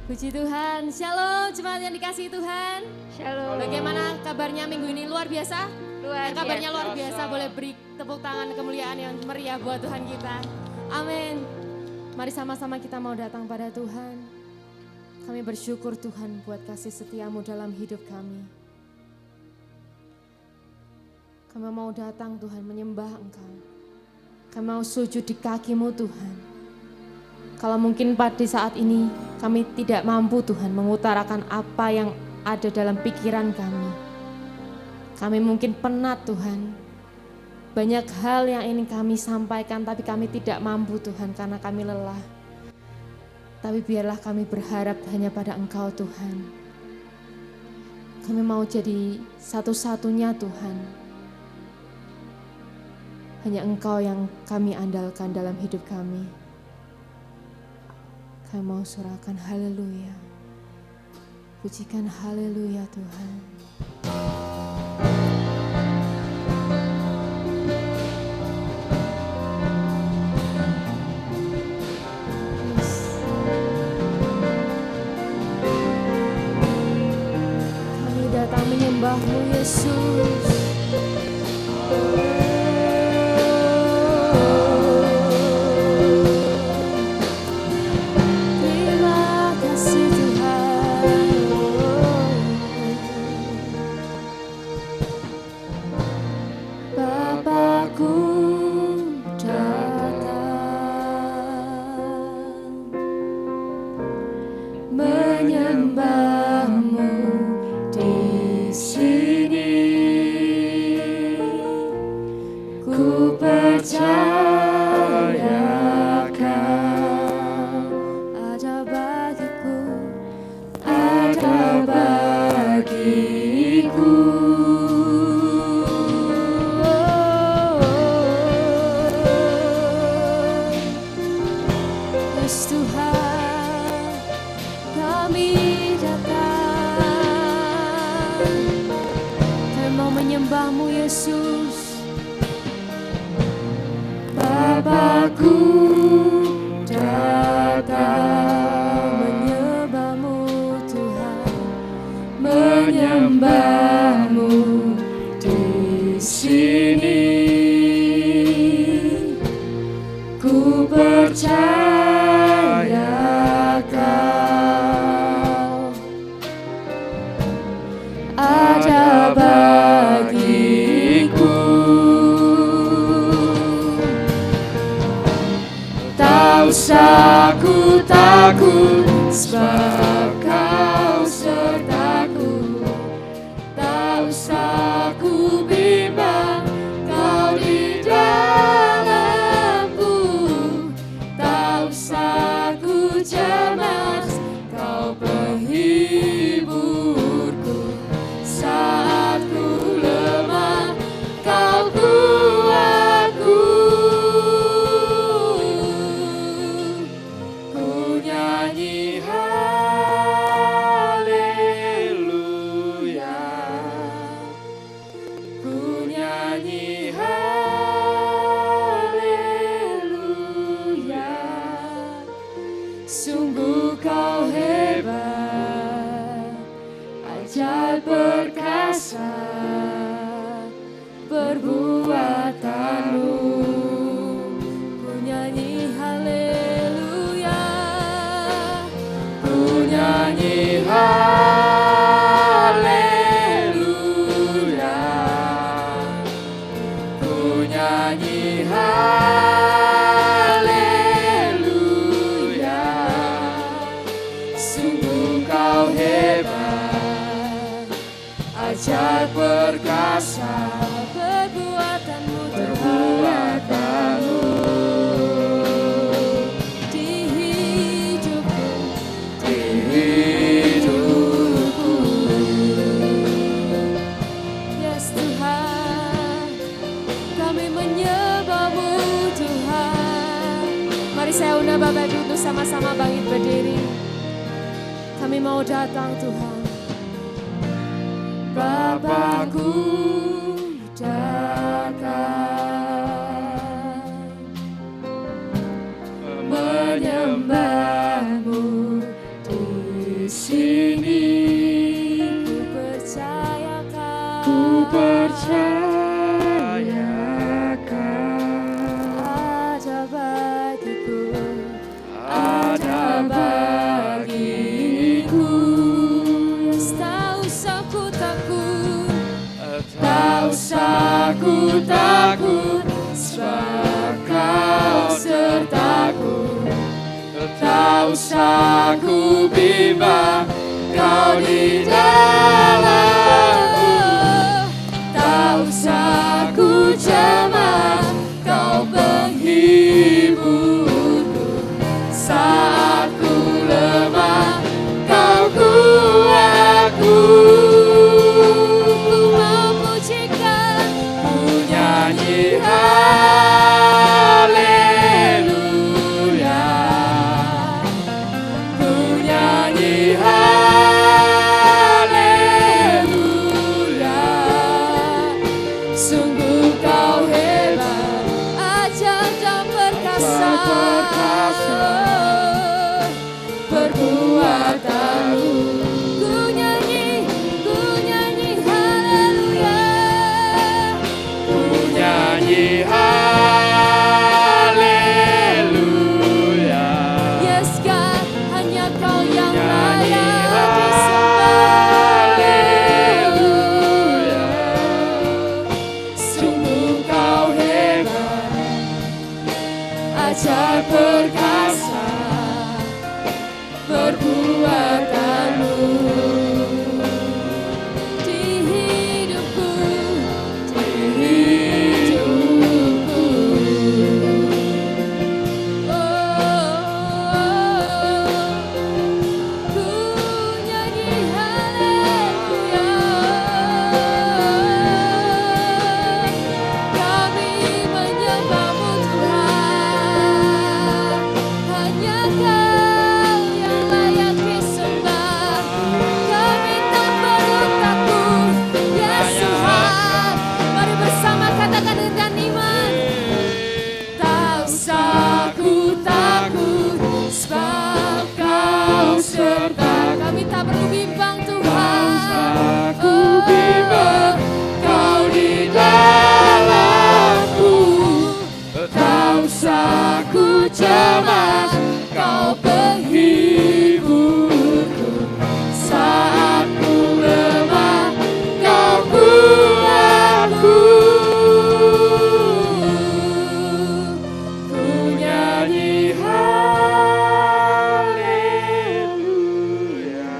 Puji Tuhan, shalom jemaat yang dikasihi Tuhan. Shalom. Bagaimana kabarnya minggu ini? Luar biasa? Kabarnya luar biasa, boleh beri tepuk tangan kemuliaan yang meriah buat Tuhan kita. Amin. Mari sama-sama kita mau datang pada Tuhan. Kami bersyukur Tuhan buat kasih setiamu dalam hidup kami. Kami mau datang Tuhan menyembah Engkau. Kami mau sujud di kaki-Mu Tuhan. Kalau mungkin pada saat ini kami tidak mampu Tuhan mengutarakan apa yang ada dalam pikiran kami. Kami mungkin penat Tuhan. Banyak hal yang ingin kami sampaikan tapi kami tidak mampu Tuhan karena kami lelah. Tapi biarlah kami berharap hanya pada Engkau Tuhan. Kami mau jadi satu-satunya Tuhan. Hanya Engkau yang kami andalkan dalam hidup kami. Kami mau surahkan haleluya. Pujikan haleluya Tuhan. Yes. Kami datang menyembah-Mu Yesus. Sama-sama bangkit berdiri. Kami mau datang Tuhan. Bapakku datang menyembah-Mu di takut, sebab Kau sertaku. Tak usah ku bimbang, Kau di dalamku. Tak usah ku cemas, Kau penghiburku. Saat ku lemah, Kau kuatku. Ku memujikan, ku nyanyi haleluya. Ku nyanyi haleluya. Sungguh Kau hebat, ajaib dan perkasa. Perbuatanmu ku nyanyi haleluya. Ku nyanyi haleluya. Yes God, hanya Kau yang layak disembah. Haleluya. Sungguh Kau hebat, ajaib perkasa perbuatanmu di hidupku, di hidupku. Ku nyanyi haleluya. Kami menyembah-Mu Tuhan, hanya Kau yang layak disembah. Kami tak perlu takut, Yesus Tuhan. Mari bersama katakan dengan iman. Tak usah ku takut, sebab Kau serta. Kami tak perlu bimbang Tuhan. Ku bimbang, Kau di dalamku. Tak usah ku cemas, Kau penghiburku. Saat ku lemah, Kau kuatku. Ku nyanyi haleluya.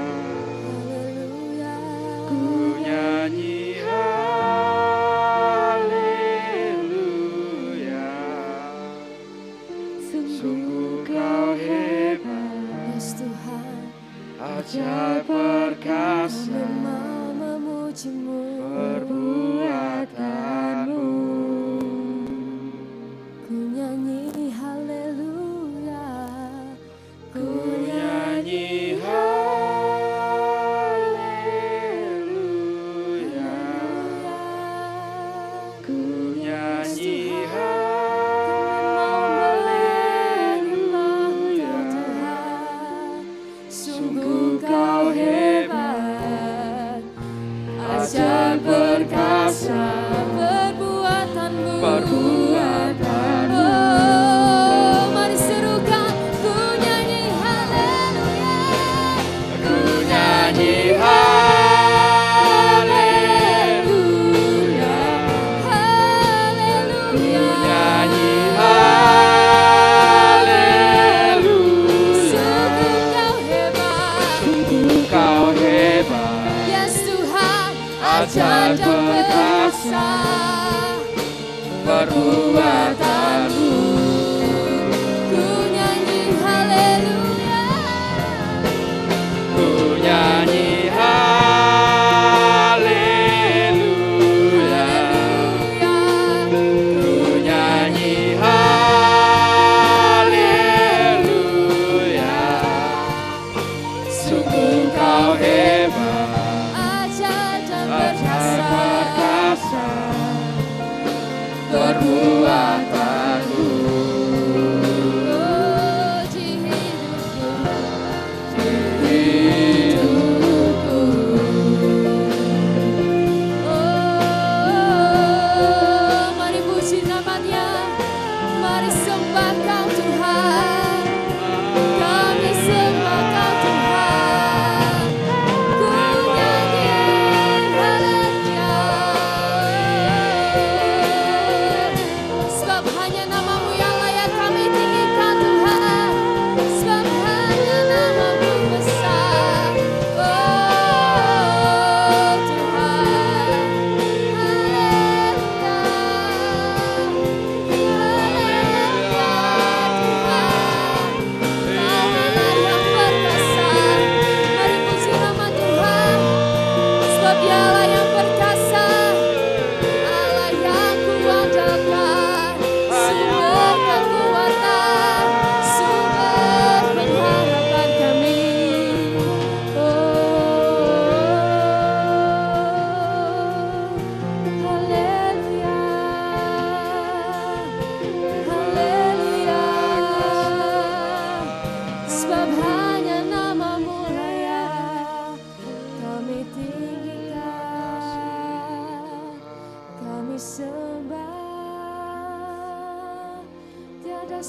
Ku nyanyi haleluya. Sungguh Kau hebat, Yes Tuhan, ajaib perkasa memang memuji-Mu. perbuatanmu. Ku nyanyi haleluya. Ku nyanyi haleluya. Ku nyanyi haleluya. Sungguh Kau hebat, ajaib perkasa Perbuatanmu. perbuatanmu. Oh, mari serukan, ku nyanyi haleluya. Ku nyanyi haleluya. Ku Haleluya. nyanyi haleluya. Sungguh Kau hebat, Sungguh Kau hebat, Yes Tuhan, ajaib ajaib dan perkasa perbuatanmu. Ku nyanyi haleluya. Ku nyanyi haleluya. Ku nyanyi haleluya. Sungguh Kau hebat, Ajaib dan ajaib perkasa perkasa perbuatanmu. Oh, di hidupku, Hidupku. oh, mari puji nama-Nya, mari sembah Kau Tuhan, kami sembah Kau Tuhan.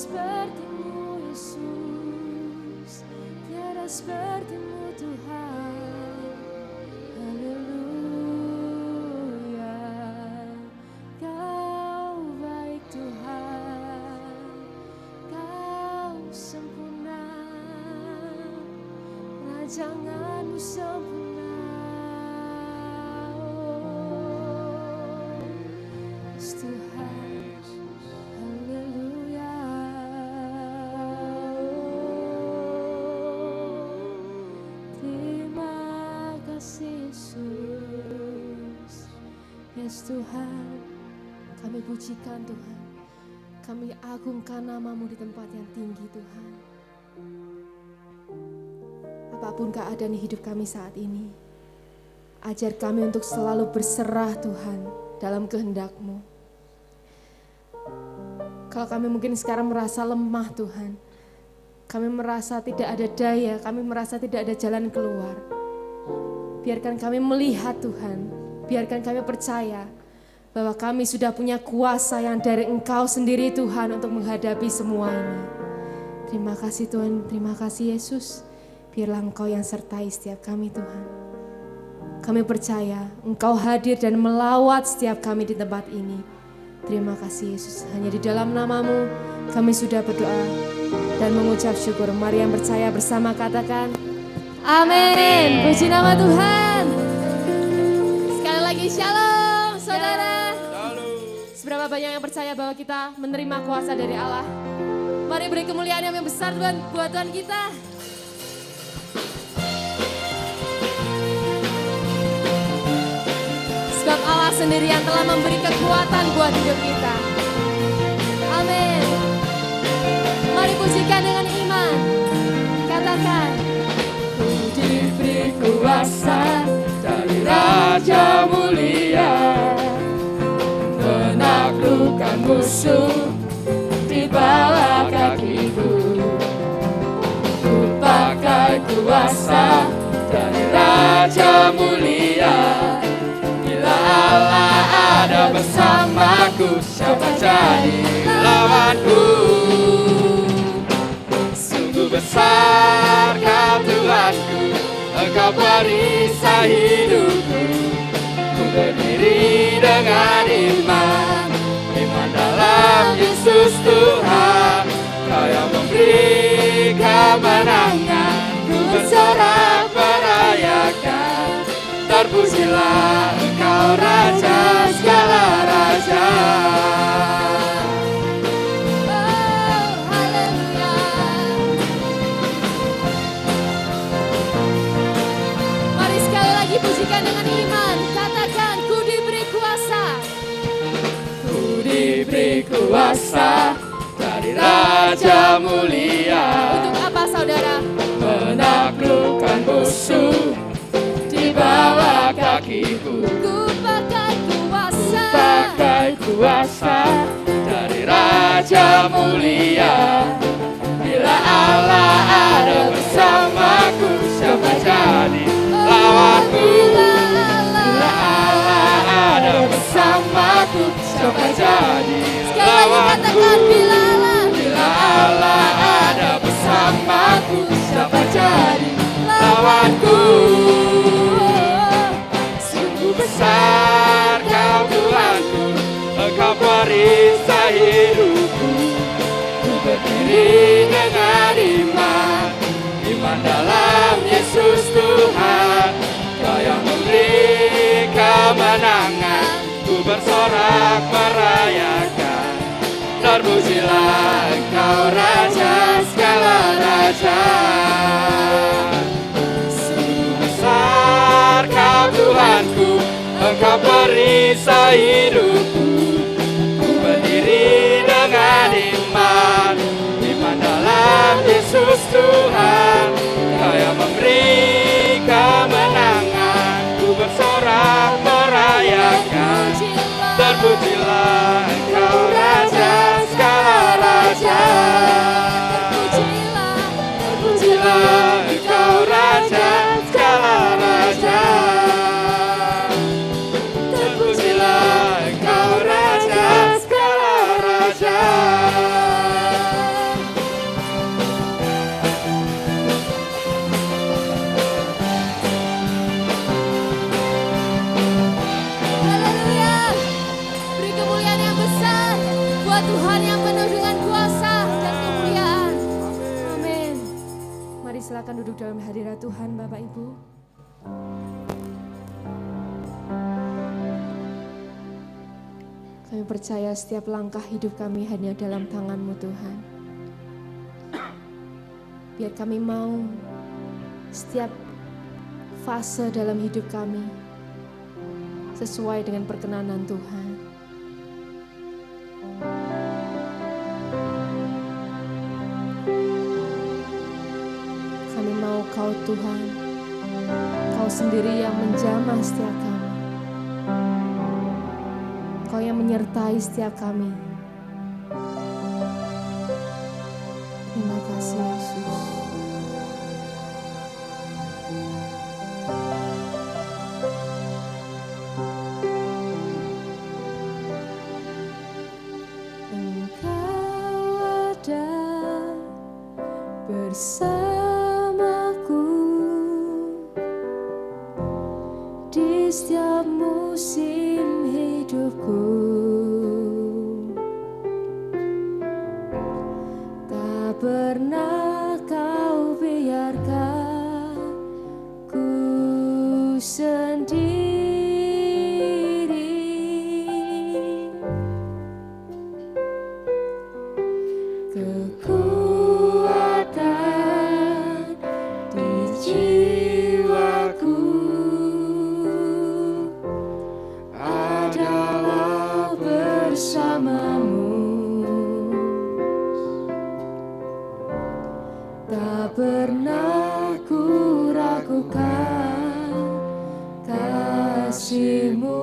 seperti-Mu Yesus, tiada seperti-Mu Tuhan. Haleluya, Kau baik Tuhan, Kau sempurna, rancangan-Mu sempurna. Yes, Tuhan, haleluya. Terima kasih Yesus. Yes Tuhan, kami pujikan Tuhan, kami agungkan nama-Mu di tempat yang tinggi Tuhan. Apapun keadaan hidup kami saat ini, ajar kami untuk selalu berserah Tuhan dalam kehendak-Mu. Kalau kami mungkin sekarang merasa lemah Tuhan, kami merasa tidak ada daya, kami merasa tidak ada jalan keluar. Biarkan kami melihat Tuhan, biarkan kami percaya bahwa kami sudah punya kuasa yang dari Engkau sendiri Tuhan untuk menghadapi semua ini. Terima kasih Tuhan, terima kasih Yesus. Biarlah Engkau yang sertai setiap kami Tuhan. Kami percaya Engkau hadir dan melawat setiap kami di tempat ini. Terima kasih Yesus, hanya di dalam nama-Mu kami sudah berdoa dan mengucap syukur. Mari yang percaya bersama katakan amin. Puji nama Tuhan. Sekali lagi shalom saudara. Seberapa banyak yang percaya bahwa kita menerima kuasa dari Allah? Mari beri kemuliaan yang besar Tuhan buat Tuhan kita. Sebab Allah sendiri yang telah memberi kekuatan buat hidup kita. Amin. Mari pujikan dengan iman. Katakan, Ku diberi kuasa dari Raja mulia, menaklukkan musuh di bawah kakiku. Ku pakai kuasa dari Raja mulia. Bila Allah ada bersamaku, siapa jadi lawanku? Sungguh besar Kau Tuhanku, Engkau perisai hidupku. Ku berdiri dengan iman, iman dalam Yesus Tuhan. Kau yang memberi kemenangan, ku bersorak merayakan. Terpujilah Engkau Raja segala raja. oh haleluya. Mari sekali lagi pujikan dengan iman. Katakan, ku diberi kuasa. Ku diberi kuasa dari Raja mulia, Untuk apa saudara? menaklukkan musuh di bawah kakiku. Ku pakai kuasa. Pakai kuasa dari Raja mulia. Bila Allah ada bersamaku, siapa jadi lawanku? Bila Allah ada bersamaku, siapa jadi Sekali lagi katakan, lawanku? bila Allah. Bila Allah ada bersamaku, siapa jadi lawanku? Sungguh besar Kau Tuhanku, Engkau perisai hidupku. Ku berdiri dengan iman, iman dalam Yesus Tuhan. Kau yang memberi kemenangan, ku bersorak merayakan. Terpujilah Engkau Raja segala raja. Sungguh besar Kau Tuhanku, Engkau perisai hidupku. Ku berdiri dengan iman, iman dalam Yesus Tuhan. Kau yang memberi kemenangan, ku bersorak merayakan. Terpujilah Engkau Raja segala raja. Terpujilah Engkau Raja segala raja. Terpujilah Engkau Raja segala raja. duduk dalam hadirat Tuhan Bapak Ibu. Kami percaya setiap langkah hidup kami hanya dalam tangan-Mu Tuhan. Biar kami mau setiap fase dalam hidup kami sesuai dengan perkenanan Tuhan. Kami mau Kau Tuhan, Kau sendiri yang menjamah setiap kami. Kau yang menyertai setiap kami. Terima kasih Yesus. Engkau ada bersamaku di setiap musim hidupku. Tak pernah Kau biarkan ku sendiri. Kekuatan di jiwaku adalah bersamamu. Tak pernah ku ragukan kasih-Mu.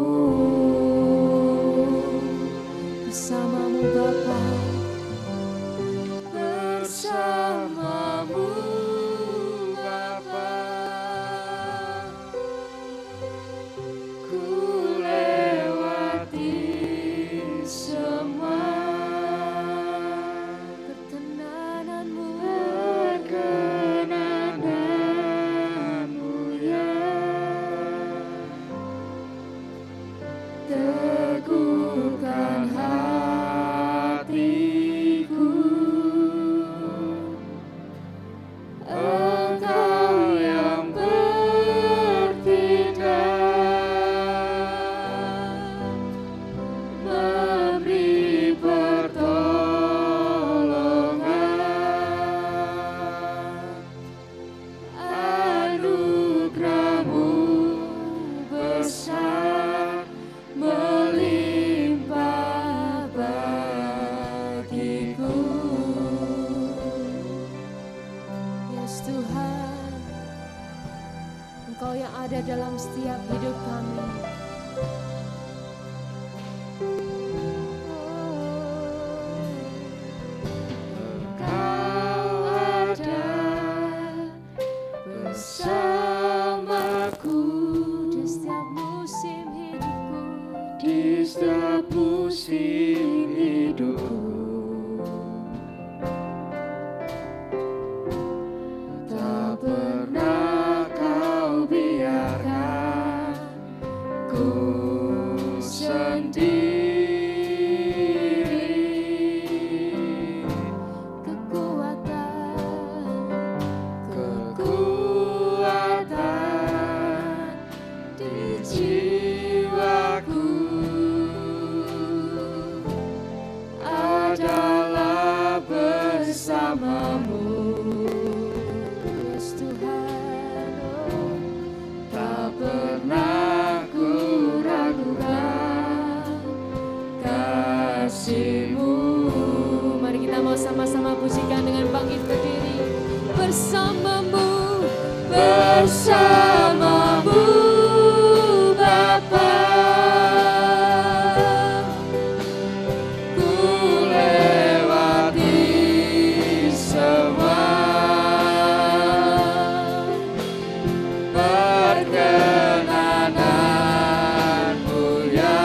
Bersamamu Bapa, bersamamu Bapa, ku lewati semua perkenanan-Mu, ya. Teguhkan hatiku, Engkau yang bertindak, memberi pertolongan, anugerah-Mu besar melimpah bagiku. Yes Tuhan, Engkau yang ada dalam setiap hidup kami. Engkau ada bersamaku di setiap musim hidupku, di setiap musim hidupku. Tak pernah Kau biarkan ku sendiri. Kekuatan di jiwaku adalah bersamamu. Yes Tuhan, oh, tak pernah ku ragukan kasih-Mu. Mari kita mau sama-sama pujikan dengan bangkit berdiri. Bersamamu, bersamamu Bapa, ku lewati semua perkenanan-Mu, ya.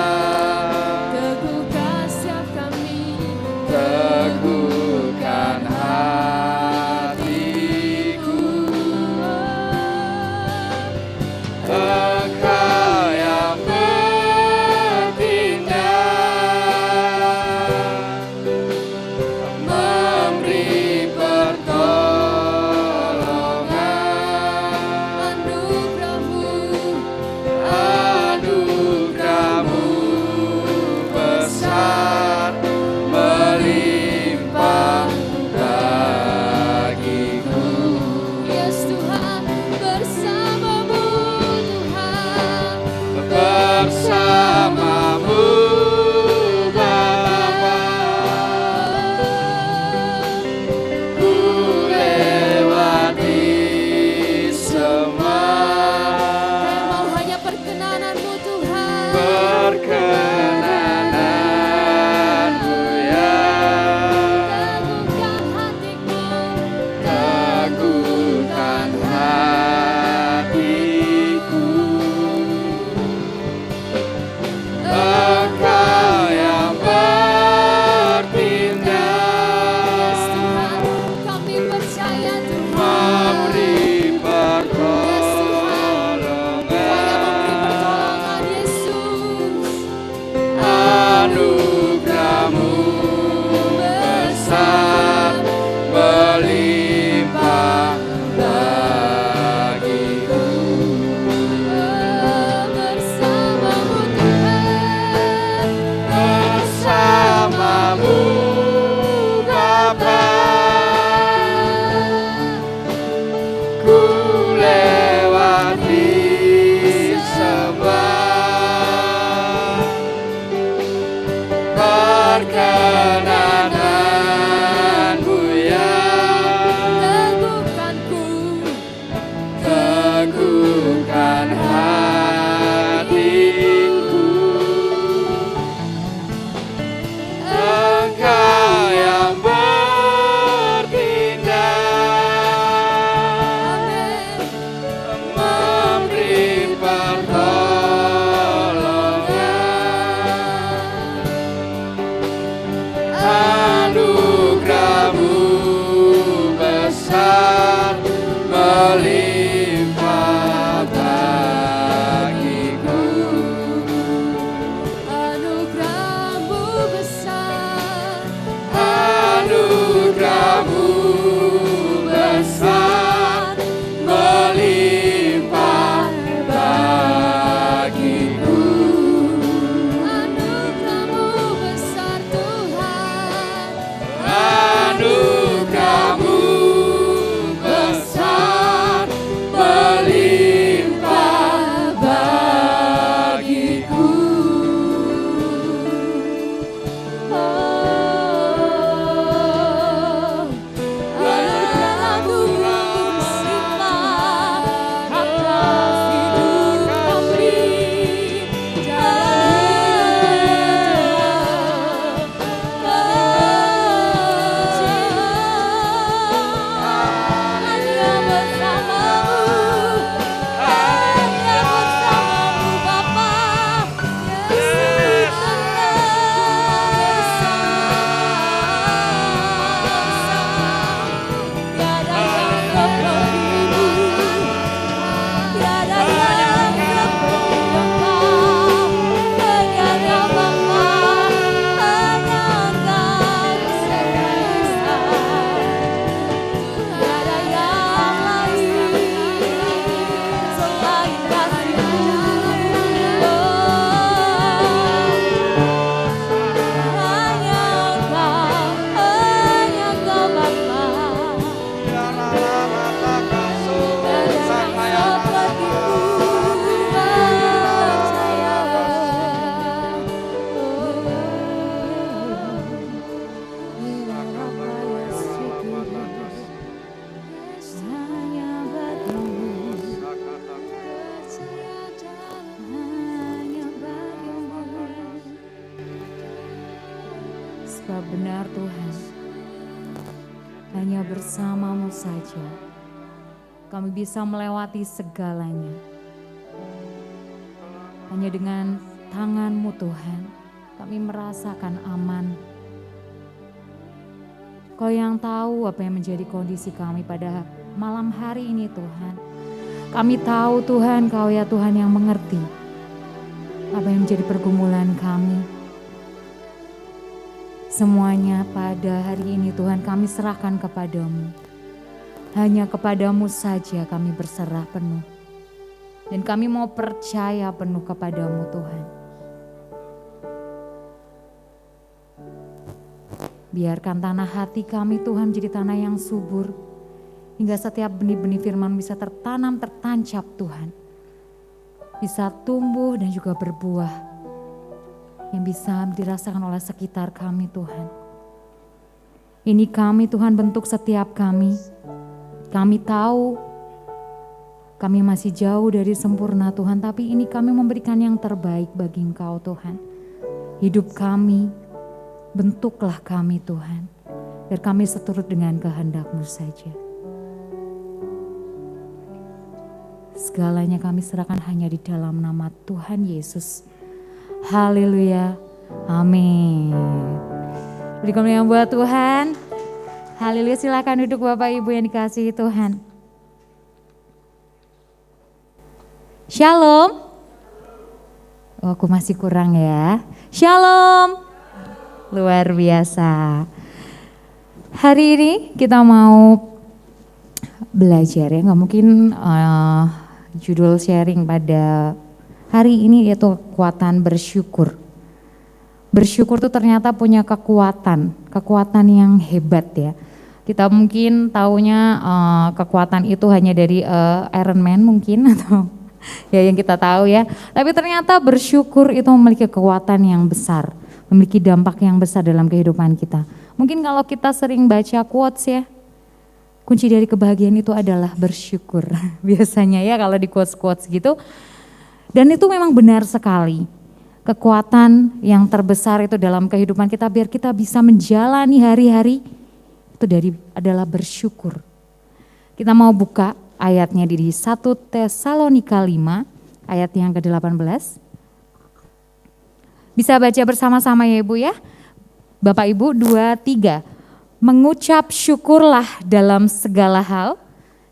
Teguhkan setiap kami, teguhkan hatiku, bersamamu Bapa. Ku lewati semua, mau hanya perkenananmu Tuhan. perkenananmu ya. Teguhkan hatiku, Teguhkan hatiku, Engkau yang bertindak, Tuhan, kami percaya Tuhan. memberi pertolongan pertolongan. Yesus. Anugerahmu besar melimpah bagiku. Bersamamu Tuhan. Bersamamu Bapa, ku lewati semua perkenananmu ya. Teguhkanku, Teguhkan hatiku, Engkau yang bertindak, amin. memberi pertolongan. Anugerahmu besar melimpah bagiku. Anugerahmu besar, Anugerahmu besar melimpah bagiku. anugerahmu besar Tuhan. Anugerahmu besar melimpah bagiku. Anugerahmu bersimpah atas hidup kami. Hanya bersamamu, hanya bersamamu Bapa. Yesus tiada yang sepertimu, tiada yang seperti Engkau, tiada Bapa, hanya Engkau Esa. Tiada yang lain selain kasih-Mu. Hanya Engkau Bapa. Sebab benar Tuhan, hanya bersama-Mu saja kami bisa melewati segalanya. Hanya dengan tangan-Mu Tuhan, kami merasakan aman. Kau yang tahu apa yang menjadi kondisi kami pada malam hari ini Tuhan. Kami tahu Tuhan, Kau ya Tuhan yang mengerti apa yang menjadi pergumulan kami. Semuanya pada hari ini Tuhan kami serahkan kepadamu. Hanya kepadamu saja kami berserah penuh. Dan kami mau percaya penuh kepadamu Tuhan. Biarkan tanah hati kami Tuhan menjadi tanah yang subur. Hingga setiap benih-benih firman bisa tertanam, tertancap Tuhan. bisa tumbuh dan juga berbuah yang bisa dirasakan oleh sekitar kami Tuhan. Ini kami Tuhan, bentuk setiap kami. Kami tahu kami masih jauh dari sempurna Tuhan, tapi ini kami memberikan yang terbaik bagi Engkau Tuhan. Hidup kami, bentuklah kami Tuhan, biar kami seturut dengan kehendak-Mu saja. Segalanya kami serahkan hanya di dalam nama Tuhan Yesus. Haleluya, amin. Berikan yang buat Tuhan. Haleluya, silakan duduk Bapak Ibu yang dikasihi Tuhan. Shalom. Oh, aku masih kurang ya. Shalom. Luar biasa. Hari ini kita mau belajar ya, nggak mungkin judul sharing pada hari ini yaitu kekuatan bersyukur. Bersyukur tuh ternyata punya kekuatan yang hebat ya. Kita mungkin taunya kekuatan itu hanya dari Iron Man mungkin atau ya yang kita tahu ya. Tapi ternyata bersyukur itu memiliki kekuatan yang besar, memiliki dampak yang besar dalam kehidupan kita. Mungkin kalau kita sering baca quotes ya, kunci dari kebahagiaan itu adalah bersyukur. Biasanya ya kalau di quotes-quotes gitu. Dan itu memang benar sekali. Kekuatan yang terbesar itu dalam kehidupan kita biar kita bisa menjalani hari-hari itu adalah bersyukur. Kita mau buka ayatnya di 1 Tesalonika 5 ayat yang ke-18. Bisa baca bersama-sama ya Ibu ya. Bapak Ibu 2, 3. Mengucap syukurlah dalam segala hal,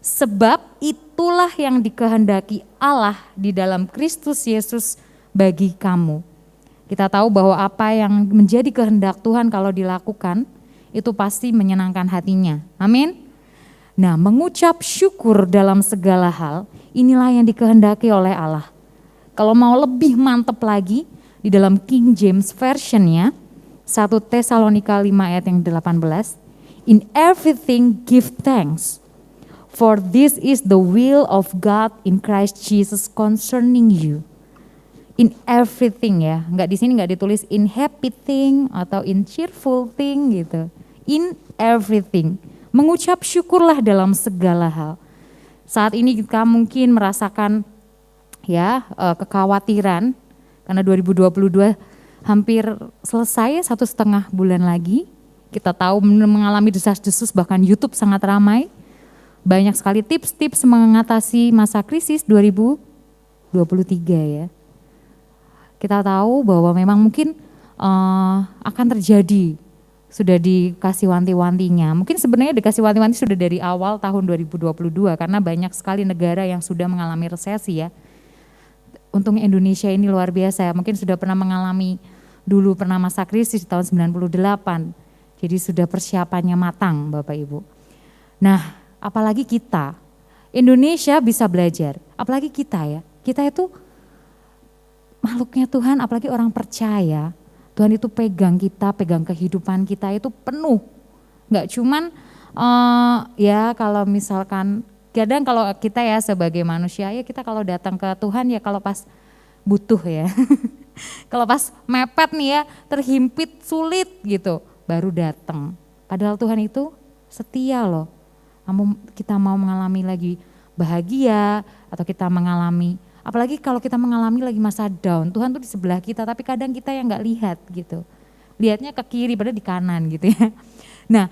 sebab itulah yang dikehendaki Allah di dalam Kristus Yesus bagi kamu. Kita tahu bahwa apa yang menjadi kehendak Tuhan kalau dilakukan, itu pasti menyenangkan hatinya. Amin. Nah, mengucap syukur dalam segala hal, inilah yang dikehendaki oleh Allah. Kalau mau lebih mantep lagi, di dalam King James Version-nya, 1 Tesalonika 5 ayat yang 18, in everything give thanks, for this is the will of God in Christ Jesus concerning you. In everything ya, di sini nggak ditulis in happy thing atau in cheerful thing gitu. In everything, mengucap syukurlah dalam segala hal. Saat ini kita mungkin merasakan ya kekhawatiran karena 2022 hampir selesai, 1,5 bulan lagi. Kita tahu mengalami desas-desus, bahkan YouTube sangat ramai. Banyak sekali tips-tips mengatasi masa krisis 2023 ya. Kita tahu bahwa memang mungkin akan terjadi, sudah dikasih wanti-wantinya. Mungkin sebenarnya dikasih wanti-wanti sudah dari awal tahun 2022 karena banyak sekali negara yang sudah mengalami resesi ya. Untungnya Indonesia ini luar biasa ya, mungkin sudah pernah mengalami dulu pernah masa krisis di tahun 98, jadi sudah persiapannya matang Bapak Ibu. Nah apalagi kita, Indonesia bisa belajar, apalagi kita ya, kita itu makhluknya Tuhan, apalagi orang percaya, Tuhan itu pegang kita, pegang kehidupan kita itu penuh. Gak cuman ya kalau misalkan, kadang kalau kita ya sebagai manusia ya kita kalau datang ke Tuhan ya kalau pas butuh ya. Kalau pas mepet nih ya, terhimpit sulit gitu, baru datang. Padahal Tuhan itu setia loh. Kita mau mengalami lagi bahagia atau kita mengalami, apalagi kalau kita mengalami lagi masa down, Tuhan tuh di sebelah kita tapi kadang kita yang gak lihat gitu. Lihatnya ke kiri padahal di kanan gitu ya. Nah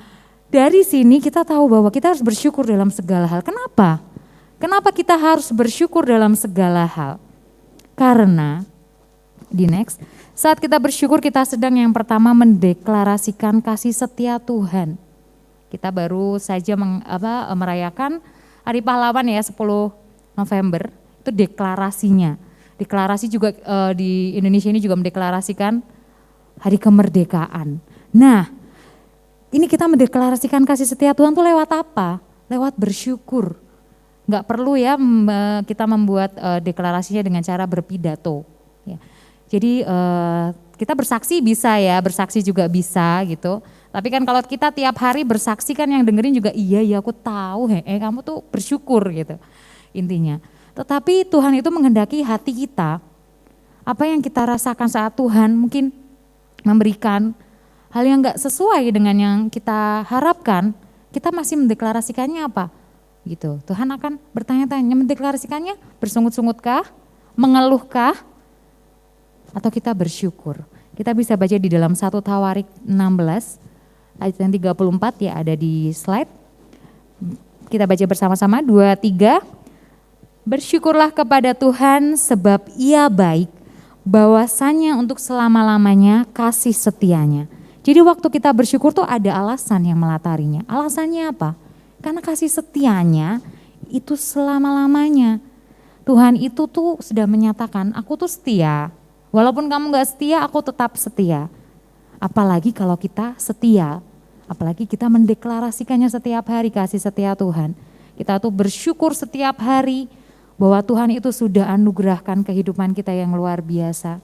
dari sini kita tahu bahwa kita harus bersyukur dalam segala hal. Kenapa? Kenapa kita harus bersyukur dalam segala hal? Karena di next, saat kita bersyukur kita sedang yang pertama mendeklarasikan kasih setia Tuhan. Kita baru saja merayakan Hari Pahlawan ya 10 November, itu deklarasinya. Deklarasi juga di Indonesia ini juga mendeklarasikan Hari Kemerdekaan. Nah ini kita mendeklarasikan kasih setia Tuhan tuh lewat apa? Lewat bersyukur. Nggak perlu ya kita membuat deklarasinya dengan cara berpidato. Ya. Jadi kita bersaksi bisa ya, bersaksi juga bisa gitu. Tapi kan kalau kita tiap hari bersaksi kan yang dengerin juga iya aku tahu kamu tuh bersyukur gitu intinya. Tetapi Tuhan itu menghendaki hati kita, apa yang kita rasakan saat Tuhan mungkin memberikan hal yang gak sesuai dengan yang kita harapkan, kita masih mendeklarasikannya apa? Gitu. Tuhan akan bertanya-tanya, mendeklarasikannya bersungut-sungutkah, mengeluhkah, atau kita bersyukur. Kita bisa baca di dalam 1 Tawarik 16 ayat yang 34 ya, ada di slide. Kita baca bersama-sama 2, 3. Bersyukurlah kepada Tuhan sebab Ia baik, bahwasanya untuk selama-lamanya kasih setianya. Jadi waktu kita bersyukur tuh ada alasan yang melatarinya. Alasannya apa? Karena kasih setianya itu selama-lamanya. Tuhan itu tuh sudah menyatakan, aku tuh setia. Walaupun kamu gak setia, aku tetap setia. Apalagi kalau kita setia, apalagi kita mendeklarasikannya setiap hari kasih setia Tuhan. Kita tuh bersyukur setiap hari bahwa Tuhan itu sudah anugerahkan kehidupan kita yang luar biasa.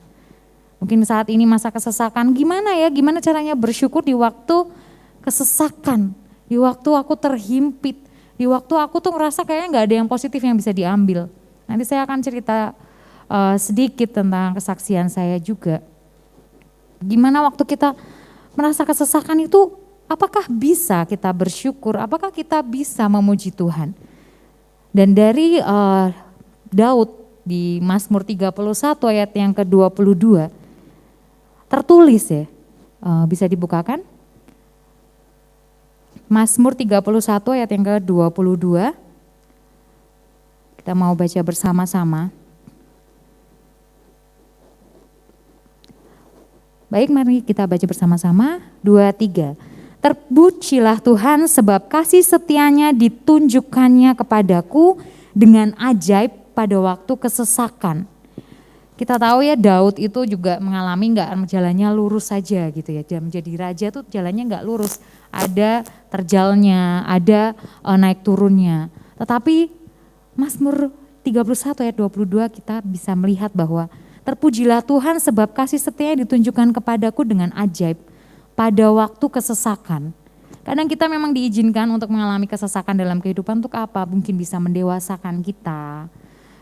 Mungkin saat ini masa kesesakan, gimana ya, gimana caranya bersyukur di waktu kesesakan, di waktu aku terhimpit, di waktu aku tuh ngerasa kayaknya gak ada yang positif yang bisa diambil. Nanti saya akan cerita sedikit tentang kesaksian saya juga. Gimana waktu kita merasa kesesakan itu, apakah bisa kita bersyukur, apakah kita bisa memuji Tuhan. Dan dari Daud di Mazmur 31 ayat yang ke-22 tertulis ya, bisa dibukakan. Mazmur 31 ayat yang ke-22, kita mau baca bersama-sama. Baik, mari kita baca bersama-sama, 2, 3. Terpujilah Tuhan sebab kasih setianya ditunjukkannya kepadaku dengan ajaib pada waktu kesesakan. Kita tahu ya Daud itu juga mengalami jalannya lurus saja gitu ya. Dia menjadi raja tuh jalannya gak lurus. Ada terjalnya, ada naik turunnya. Tetapi Mazmur 31 ayat 22 kita bisa melihat bahwa terpujilah Tuhan sebab kasih setianya ditunjukkan kepadaku dengan ajaib pada waktu kesesakan. Kadang kita memang diizinkan untuk mengalami kesesakan dalam kehidupan untuk apa? Mungkin bisa mendewasakan kita.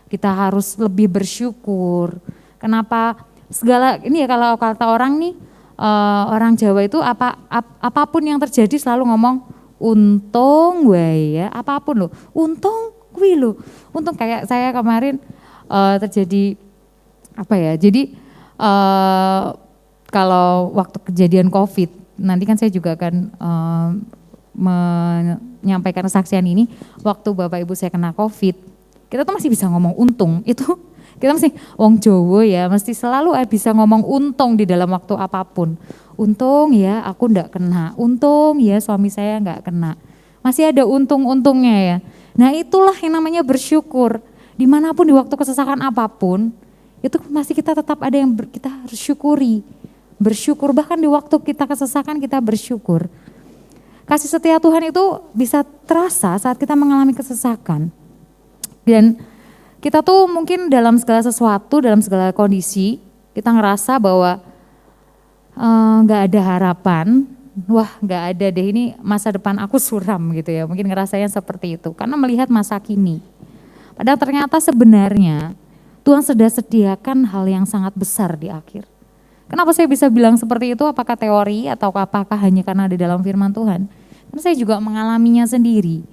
Kita harus lebih bersyukur. Kenapa segala ini ya, kalau kata orang nih, orang Jawa itu apapun yang terjadi selalu ngomong untung wae ya, apapun loh. Untung kuwi loh. Untung kayak saya kemarin terjadi apa ya? Jadi kalau waktu kejadian COVID, nanti kan saya juga akan menyampaikan kesaksian ini, waktu Bapak Ibu saya kena COVID, kita tuh masih bisa ngomong untung, itu kita mesti wong Jawa ya, mesti selalu bisa ngomong untung di dalam waktu apapun. Untung ya aku ndak kena, untung ya suami saya nggak kena, masih ada untung-untungnya ya. Nah itulah yang namanya bersyukur, dimanapun di waktu kesesakan apapun, itu masih kita tetap ada yang kita harus syukuri. Bersyukur, bahkan di waktu kita kesesakan kita bersyukur. Kasih setia Tuhan itu bisa terasa saat kita mengalami kesesakan. Dan kita tuh mungkin dalam segala sesuatu, dalam segala kondisi, kita ngerasa bahwa gak ada harapan, wah gak ada deh, ini masa depan aku suram gitu ya. Mungkin ngerasanya seperti itu, karena melihat masa kini. Padahal ternyata sebenarnya Tuhan sudah sediakan hal yang sangat besar di akhir. Kenapa saya bisa bilang seperti itu? Apakah teori atau apakah hanya karena di dalam firman Tuhan? Karena saya juga mengalaminya sendiri.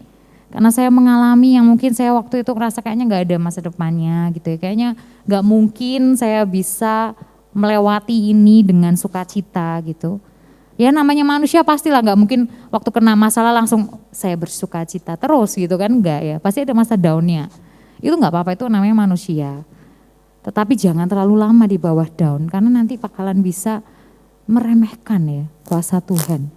Karena saya mengalami yang mungkin saya waktu itu ngerasa kayaknya gak ada masa depannya gitu ya. Kayaknya gak mungkin saya bisa melewati ini dengan sukacita gitu. Ya namanya manusia pastilah gak mungkin waktu kena masalah langsung saya bersukacita terus gitu kan, enggak ya. Pasti ada masa down-nya. Itu gak apa-apa, itu namanya manusia. Tetapi jangan terlalu lama di bawah down, karena nanti bakalan bisa meremehkan ya kuasa Tuhan.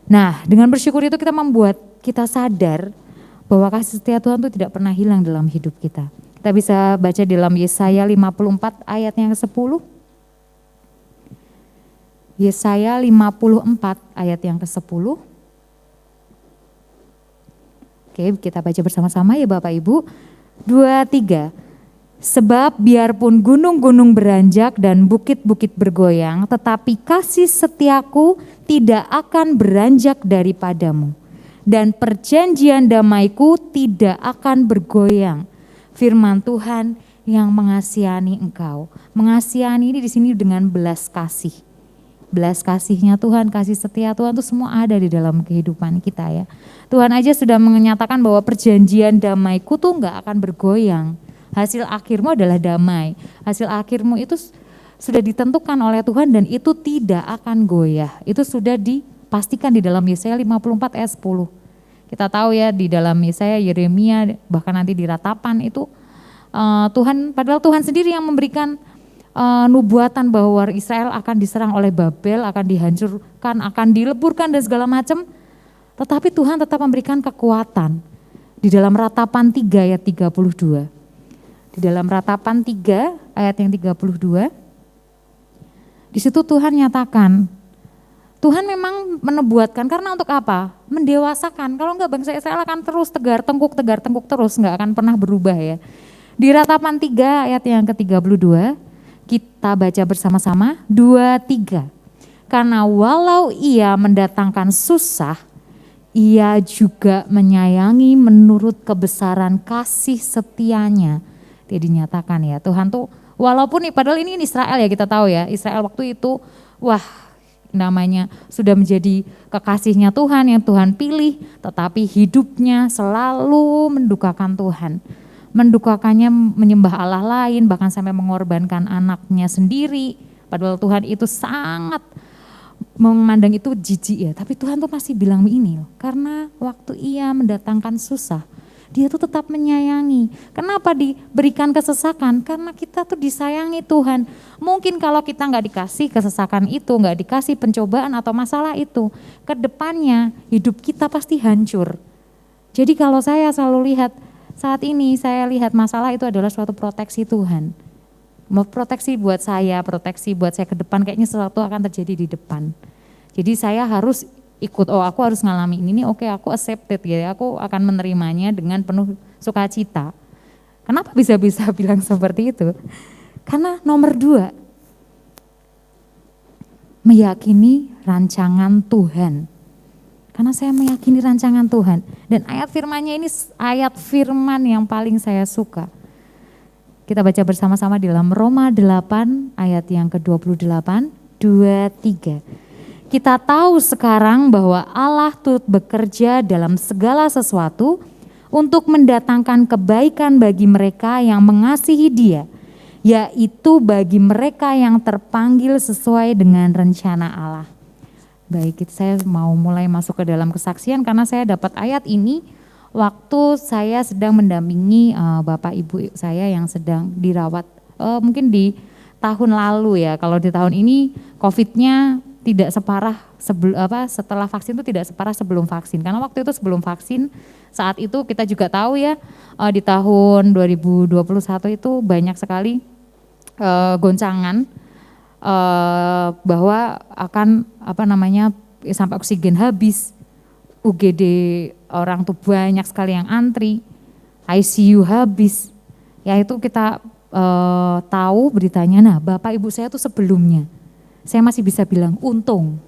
Nah dengan bersyukur itu kita membuat kita sadar bahwa kasih setia Tuhan itu tidak pernah hilang dalam hidup kita. Kita bisa baca dalam Yesaya 54 ayat yang ke-10. Yesaya 54 ayat yang ke-10. Oke, kita baca bersama-sama ya Bapak Ibu. 2, 3. Sebab biarpun gunung-gunung beranjak dan bukit-bukit bergoyang, tetapi kasih setiaku tidak akan beranjak daripadamu. Dan perjanjian damaiku tidak akan bergoyang. firman Tuhan yang mengasihani engkau. Mengasihani ini di sini dengan belas kasih. Belas kasihnya Tuhan, kasih setia Tuhan itu semua ada di dalam kehidupan kita ya. Tuhan aja sudah menyatakan bahwa perjanjian damaiku tuh enggak akan bergoyang. Hasil akhirmu adalah damai. Hasil akhirmu itu sudah ditentukan oleh Tuhan dan itu tidak akan goyah. Itu sudah dipastikan di dalam Yesaya 54 ayat 10. Kita tahu ya di dalam Yesaya, Yeremia, bahkan nanti di ratapan itu padahal Tuhan sendiri yang memberikan nubuatan bahwa Israel akan diserang oleh Babel, akan dihancurkan, akan dileburkan dan segala macam. Tetapi Tuhan tetap memberikan kekuatan. Di dalam ratapan 3 ayat 32. Di dalam ratapan 3 ayat yang 32. Di situ Tuhan nyatakan, Tuhan memang menubuatkan karena untuk apa? Mendewasakan. Kalau enggak bangsa Israel akan terus tegar tengkuk terus, enggak akan pernah berubah ya. Di ratapan 3 ayat yang ke-32, kita baca bersama-sama 2-3. Karena walau ia mendatangkan susah, ia juga menyayangi menurut kebesaran kasih setianya. Dia dinyatakan ya, Tuhan tuh walaupun padahal ini Israel ya, kita tahu ya, Israel waktu itu namanya sudah menjadi kekasihnya Tuhan yang Tuhan pilih, tetapi hidupnya selalu mendukakan Tuhan. Mendukakannya menyembah Allah lain, bahkan sampai mengorbankan anaknya sendiri. Padahal Tuhan itu sangat memandang itu jijik ya, tapi Tuhan tuh masih bilang ini loh, karena waktu ia mendatangkan susah, dia tuh tetap menyayangi. Kenapa diberikan kesesakan? Karena kita tuh disayangi Tuhan. Mungkin kalau kita nggak dikasih kesesakan itu, nggak dikasih pencobaan atau masalah itu, ke depannya hidup kita pasti hancur. Jadi kalau saya selalu lihat, saat ini saya lihat masalah itu adalah suatu proteksi Tuhan. Proteksi buat saya ke depan, kayaknya sesuatu akan terjadi di depan. Jadi saya harus ikut, aku harus ngalamin ini, oke aku accepted ya, aku akan menerimanya dengan penuh sukacita. Kenapa bisa bilang seperti itu? Karena nomor 2, meyakini rancangan Tuhan. Karena saya meyakini rancangan Tuhan. Dan ayat firmannya ini ayat firman yang paling saya suka. Kita baca bersama-sama di dalam Roma 8 ayat yang ke-28, 2-3. Kita tahu sekarang bahwa Allah turut bekerja dalam segala sesuatu untuk mendatangkan kebaikan bagi mereka yang mengasihi Dia, yaitu bagi mereka yang terpanggil sesuai dengan rencana Allah. Baik, saya mau mulai masuk ke dalam kesaksian karena saya dapat ayat ini waktu saya sedang mendampingi Bapak Ibu saya yang sedang dirawat. Mungkin di tahun lalu ya, kalau di tahun ini COVID-nya tidak separah setelah vaksin itu tidak separah sebelum vaksin. Karena waktu itu sebelum vaksin, saat itu kita juga tahu ya di tahun 2021 itu banyak sekali goncangan. Bahwa akan sampai oksigen habis, UGD orang tuh banyak sekali yang antri, ICU habis. Ya itu kita tahu beritanya. Nah, Bapak Ibu saya tuh sebelumnya, saya masih bisa bilang untung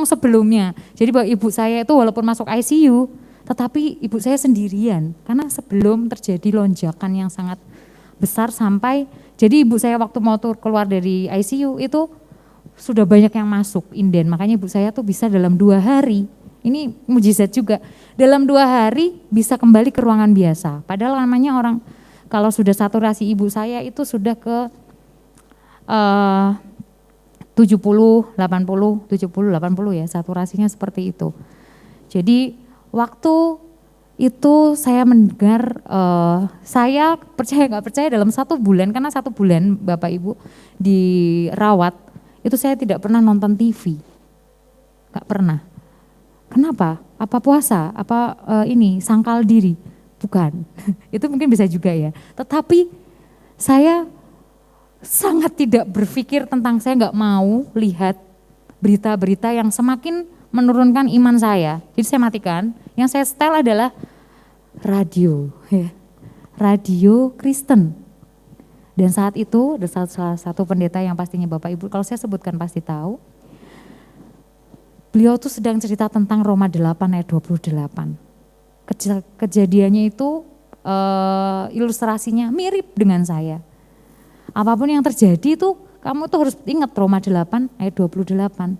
sebelumnya. Jadi Bapak Ibu saya itu walaupun masuk ICU, tetapi ibu saya sendirian karena sebelum terjadi lonjakan yang sangat besar sampai jadi ibu saya waktu mau keluar dari ICU itu sudah banyak yang masuk inden, makanya ibu saya tuh bisa dalam 2 hari, ini mujizat juga, dalam 2 hari bisa kembali ke ruangan biasa. Padahal namanya orang kalau sudah saturasi ibu saya itu sudah ke 70, 80 ya, saturasinya seperti itu. Jadi waktu itu saya mendengar, saya percaya nggak percaya dalam 1 bulan, karena 1 bulan Bapak Ibu dirawat, itu saya tidak pernah nonton TV, nggak pernah. Kenapa? Apa puasa? Apa sangkal diri? Bukan, itu mungkin bisa juga ya. Tetapi saya sangat tidak berpikir tentang, saya nggak mau lihat berita-berita yang semakin menurunkan iman saya. Jadi saya matikan, yang saya setel adalah radio, ya. Radio Kristen. Dan saat itu ada salah satu pendeta yang pastinya Bapak Ibu, kalau saya sebutkan pasti tahu. Beliau tuh sedang cerita tentang Roma 8 ayat 28. Kejadiannya itu ilustrasinya mirip dengan saya. Apapun yang terjadi itu kamu tuh harus ingat Roma 8 ayat 28.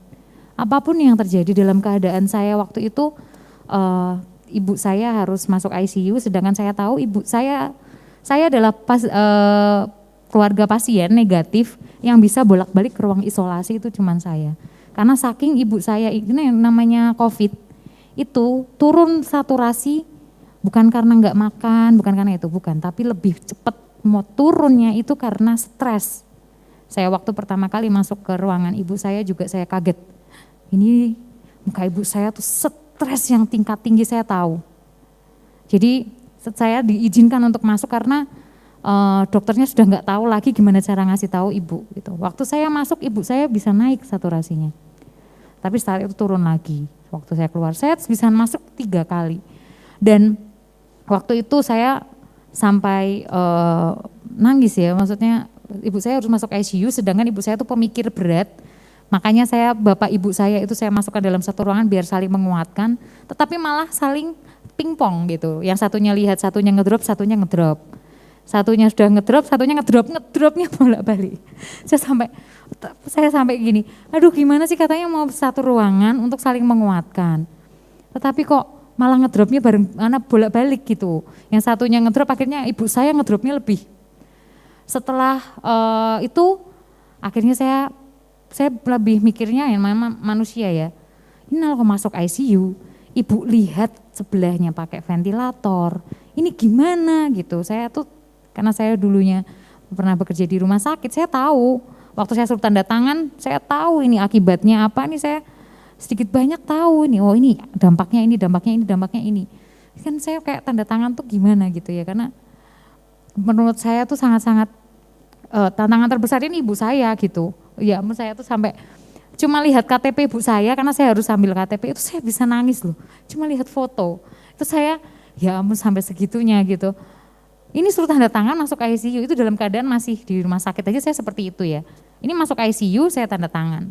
Apapun yang terjadi dalam keadaan saya waktu itu, ibu saya harus masuk ICU, sedangkan saya tahu ibu saya adalah keluarga pasien negatif yang bisa bolak-balik ke ruang isolasi itu cuman saya. Karena saking ibu saya ini yang namanya COVID itu turun saturasi bukan karena nggak makan, bukan karena itu, bukan, tapi lebih cepat mau turunnya itu karena stres. Saya waktu pertama kali masuk ke ruangan ibu saya juga saya kaget. Ini muka ibu saya tuh stres yang tingkat tinggi saya tahu. Jadi saya diizinkan untuk masuk karena dokternya sudah nggak tahu lagi gimana cara ngasih tahu ibu. Gitu. Waktu saya masuk ibu saya bisa naik saturasinya. Tapi saat itu turun lagi. Waktu saya keluar saya bisa masuk 3 kali. Dan waktu itu saya sampai nangis ya, maksudnya ibu saya harus masuk ICU sedangkan ibu saya itu pemikir berat. Makanya bapak ibu saya itu saya masukkan dalam satu ruangan biar saling menguatkan, tetapi malah saling pingpong gitu. Yang satunya lihat, satunya ngedrop, satunya ngedrop. Satunya sudah ngedrop, satunya ngedropnya bolak-balik. Saya sampai gini, aduh gimana sih katanya mau satu ruangan untuk saling menguatkan. Tetapi kok malah ngedropnya bolak-balik gitu. Yang satunya ngedrop akhirnya ibu saya ngedropnya lebih. Setelah itu akhirnya saya lebih mikirnya yang manusia ya. Ini kalau masuk ICU, ibu lihat sebelahnya pakai ventilator. Ini gimana gitu. Saya tuh karena saya dulunya pernah bekerja di rumah sakit, saya tahu. Waktu saya suruh tanda tangan, saya tahu ini akibatnya apa. Ini saya sedikit banyak tahu nih. Oh ini dampaknya ini, dampaknya ini, dampaknya ini. Kan saya kayak tanda tangan tuh gimana gitu ya. Karena menurut saya tuh sangat-sangat tantangan terbesar ini ibu saya gitu. Ya menurut saya tuh sampai cuma lihat KTP ibu saya karena saya harus sambil KTP itu saya bisa nangis loh. Cuma lihat foto itu saya ya ampun sampai segitunya gitu. Ini suruh tanda tangan masuk ICU itu dalam keadaan masih di rumah sakit aja saya seperti itu ya. Ini masuk ICU saya tanda tangan.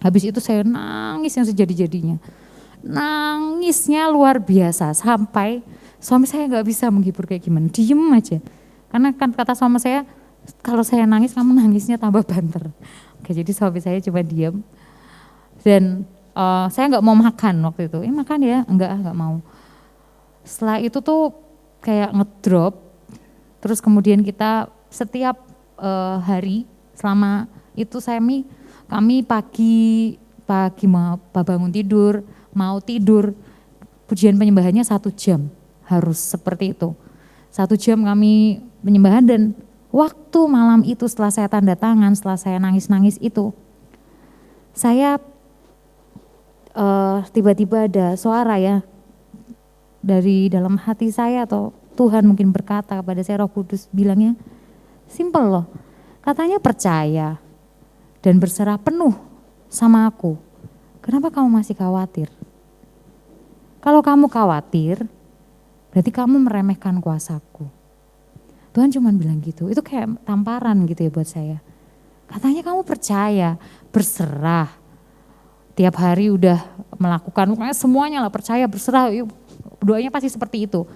Habis itu saya nangis yang sejadi-jadinya. Nangisnya luar biasa sampai suami saya nggak bisa menghibur kayak gimana, diem aja. Karena kan kata suami saya, kalau saya nangis kamu nangisnya tambah banter. Oke, jadi suami saya coba diem. Dan saya nggak mau makan waktu itu. Makan ya? Enggak mau. Setelah itu tuh kayak ngedrop. Terus kemudian kita setiap hari selama itu kami pagi mau bangun tidur, mau tidur, pujian penyembahannya 1 jam harus seperti itu. 1 jam kami penyembahan dan waktu malam itu setelah saya tanda tangan, setelah saya nangis-nangis itu, saya tiba-tiba ada suara ya dari dalam hati saya atau Tuhan mungkin berkata kepada saya, Roh Kudus bilangnya, simple loh, katanya percaya dan berserah penuh sama aku. Kenapa kamu masih khawatir? Kalau kamu khawatir, berarti kamu meremehkan kuasaku. Tuhan cuma bilang gitu, itu kayak tamparan gitu ya buat saya. Katanya kamu percaya, berserah. Tiap hari udah melakukan, semuanya lah percaya, berserah, doanya pasti seperti itu.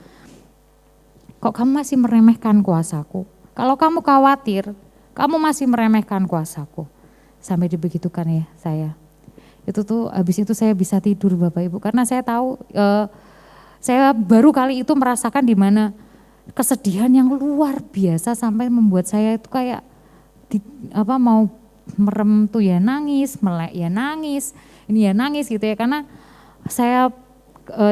Kok kamu masih meremehkan kuasaku? Kalau kamu khawatir, kamu masih meremehkan kuasaku. Sampai dibegitukan ya saya. Itu tuh habis itu saya bisa tidur Bapak Ibu. Karena saya tahu, saya baru kali itu merasakan di mana kesedihan yang luar biasa sampai membuat saya itu kayak mau merem tuh ya nangis, melek ya nangis, ini ya nangis gitu ya. Karena saya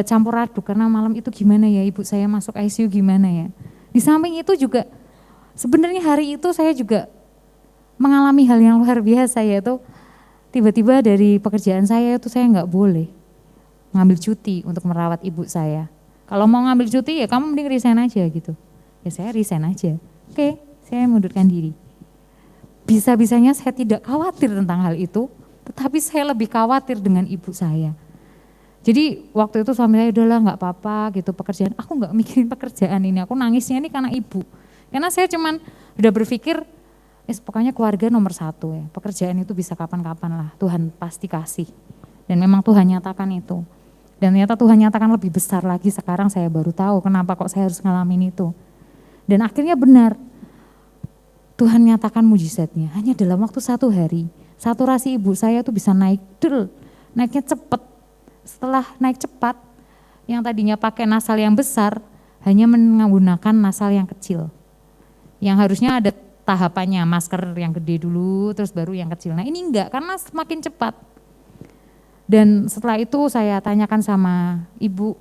campur aduk karena malam itu gimana ya ibu saya masuk ICU gimana ya. Di samping itu juga sebenarnya hari itu saya juga mengalami hal yang luar biasa yaitu tiba-tiba dari pekerjaan saya itu saya nggak boleh ngambil cuti untuk merawat ibu saya. Kalau mau ngambil cuti ya kamu mending resign aja gitu. Ya saya resign aja. Oke, saya mundurkan diri. Bisa-bisanya saya tidak khawatir tentang hal itu, tetapi saya lebih khawatir dengan ibu saya. Jadi waktu itu suami saya udahlah nggak apa-apa gitu pekerjaan, aku nggak mikirin pekerjaan ini, aku nangisnya ini karena ibu. Karena saya cuman udah berpikir, pokoknya keluarga nomor 1 ya, pekerjaan itu bisa kapan-kapan lah, Tuhan pasti kasih. Dan memang Tuhan nyatakan itu. Dan ternyata Tuhan nyatakan lebih besar lagi, sekarang saya baru tahu kenapa kok saya harus ngalamin itu. Dan akhirnya benar, Tuhan nyatakan mujizatnya. Hanya dalam waktu 1 hari, saturasi ibu saya tuh bisa naik, naiknya cepat. Setelah naik cepat, yang tadinya pakai nasal yang besar, hanya menggunakan nasal yang kecil. Yang harusnya ada tahapannya, masker yang gede dulu, terus baru yang kecil. Nah ini enggak, karena semakin cepat. Dan setelah itu saya tanyakan sama ibu,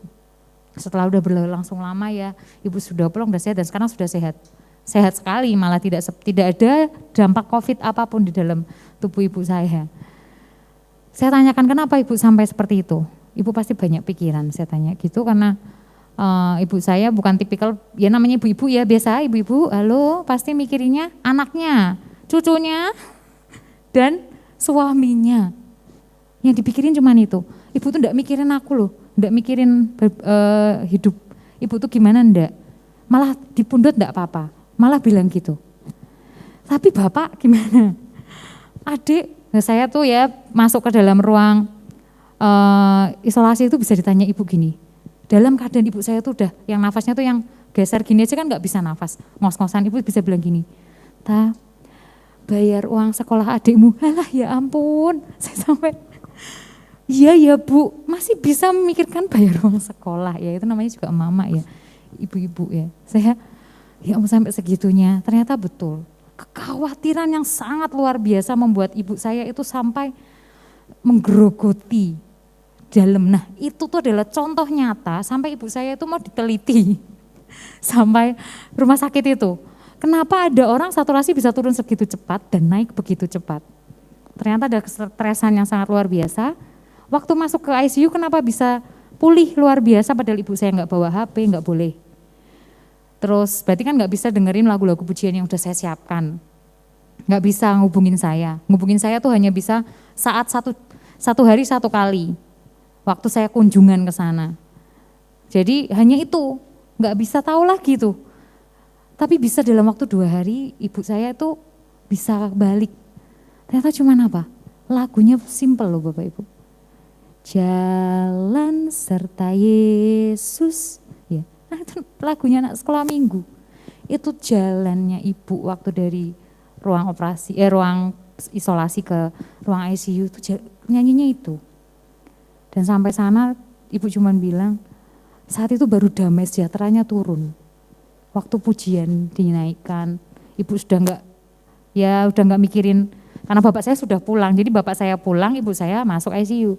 setelah udah berlangsung lama ya, ibu sudah pulang, udah sehat dan sekarang sudah sehat. Sehat sekali, malah tidak ada dampak COVID apapun di dalam tubuh ibu saya. Saya tanyakan kenapa ibu sampai seperti itu. Ibu pasti banyak pikiran, saya tanya gitu karena ibu saya bukan tipikal, ya namanya ibu-ibu ya biasa, ibu-ibu halo pasti mikirinnya anaknya, cucunya, dan suaminya. Yang dipikirin cuman itu. Ibu tuh enggak mikirin aku loh, enggak mikirin hidup. Ibu tuh gimana enggak. Malah dipundut enggak apa-apa, malah bilang gitu. Tapi bapak gimana? Adik, nah saya tuh ya masuk ke dalam ruang isolasi itu bisa ditanya ibu gini. Dalam keadaan ibu saya tuh udah yang nafasnya tuh yang geser gini aja kan enggak bisa nafas. Ngos-ngosan ibu bisa bilang gini, "Ta, bayar uang sekolah adikmu." Alah ya ampun, saya sampai iya ya Bu, masih bisa memikirkan bayar uang sekolah ya, itu namanya juga mama ya, ibu-ibu ya. Saya ya ampun sampai segitunya, ternyata betul. Kekhawatiran yang sangat luar biasa membuat ibu saya itu sampai menggerogoti dalam. Nah itu tuh adalah contoh nyata sampai ibu saya itu mau diteliti sampai rumah sakit itu. Kenapa ada orang saturasi bisa turun segitu cepat dan naik begitu cepat? Ternyata ada kesetresan yang sangat luar biasa. Waktu masuk ke ICU kenapa bisa pulih luar biasa padahal ibu saya nggak bawa HP, nggak boleh. Terus berarti kan nggak bisa dengerin lagu-lagu pujian yang udah saya siapkan. Nggak bisa ngubungin saya. Ngubungin saya tuh hanya bisa saat satu hari 1 kali. Waktu saya kunjungan ke sana. Jadi hanya itu, nggak bisa tahu lagi tuh. Tapi bisa dalam waktu 2 hari ibu saya tuh bisa balik. Ternyata cuman apa? Lagunya simple loh Bapak Ibu. Jalan serta Yesus, ya. Nah, itu lagunya anak sekolah minggu. Itu jalannya ibu waktu dari ruang operasi, ruang isolasi ke ruang ICU itu nyanyinya itu. Dan sampai sana ibu cuman bilang saat itu baru damai sejahteranya turun. Waktu pujian dinaikkan, ibu sudah nggak mikirin karena bapak saya sudah pulang. Jadi bapak saya pulang, ibu saya masuk ICU.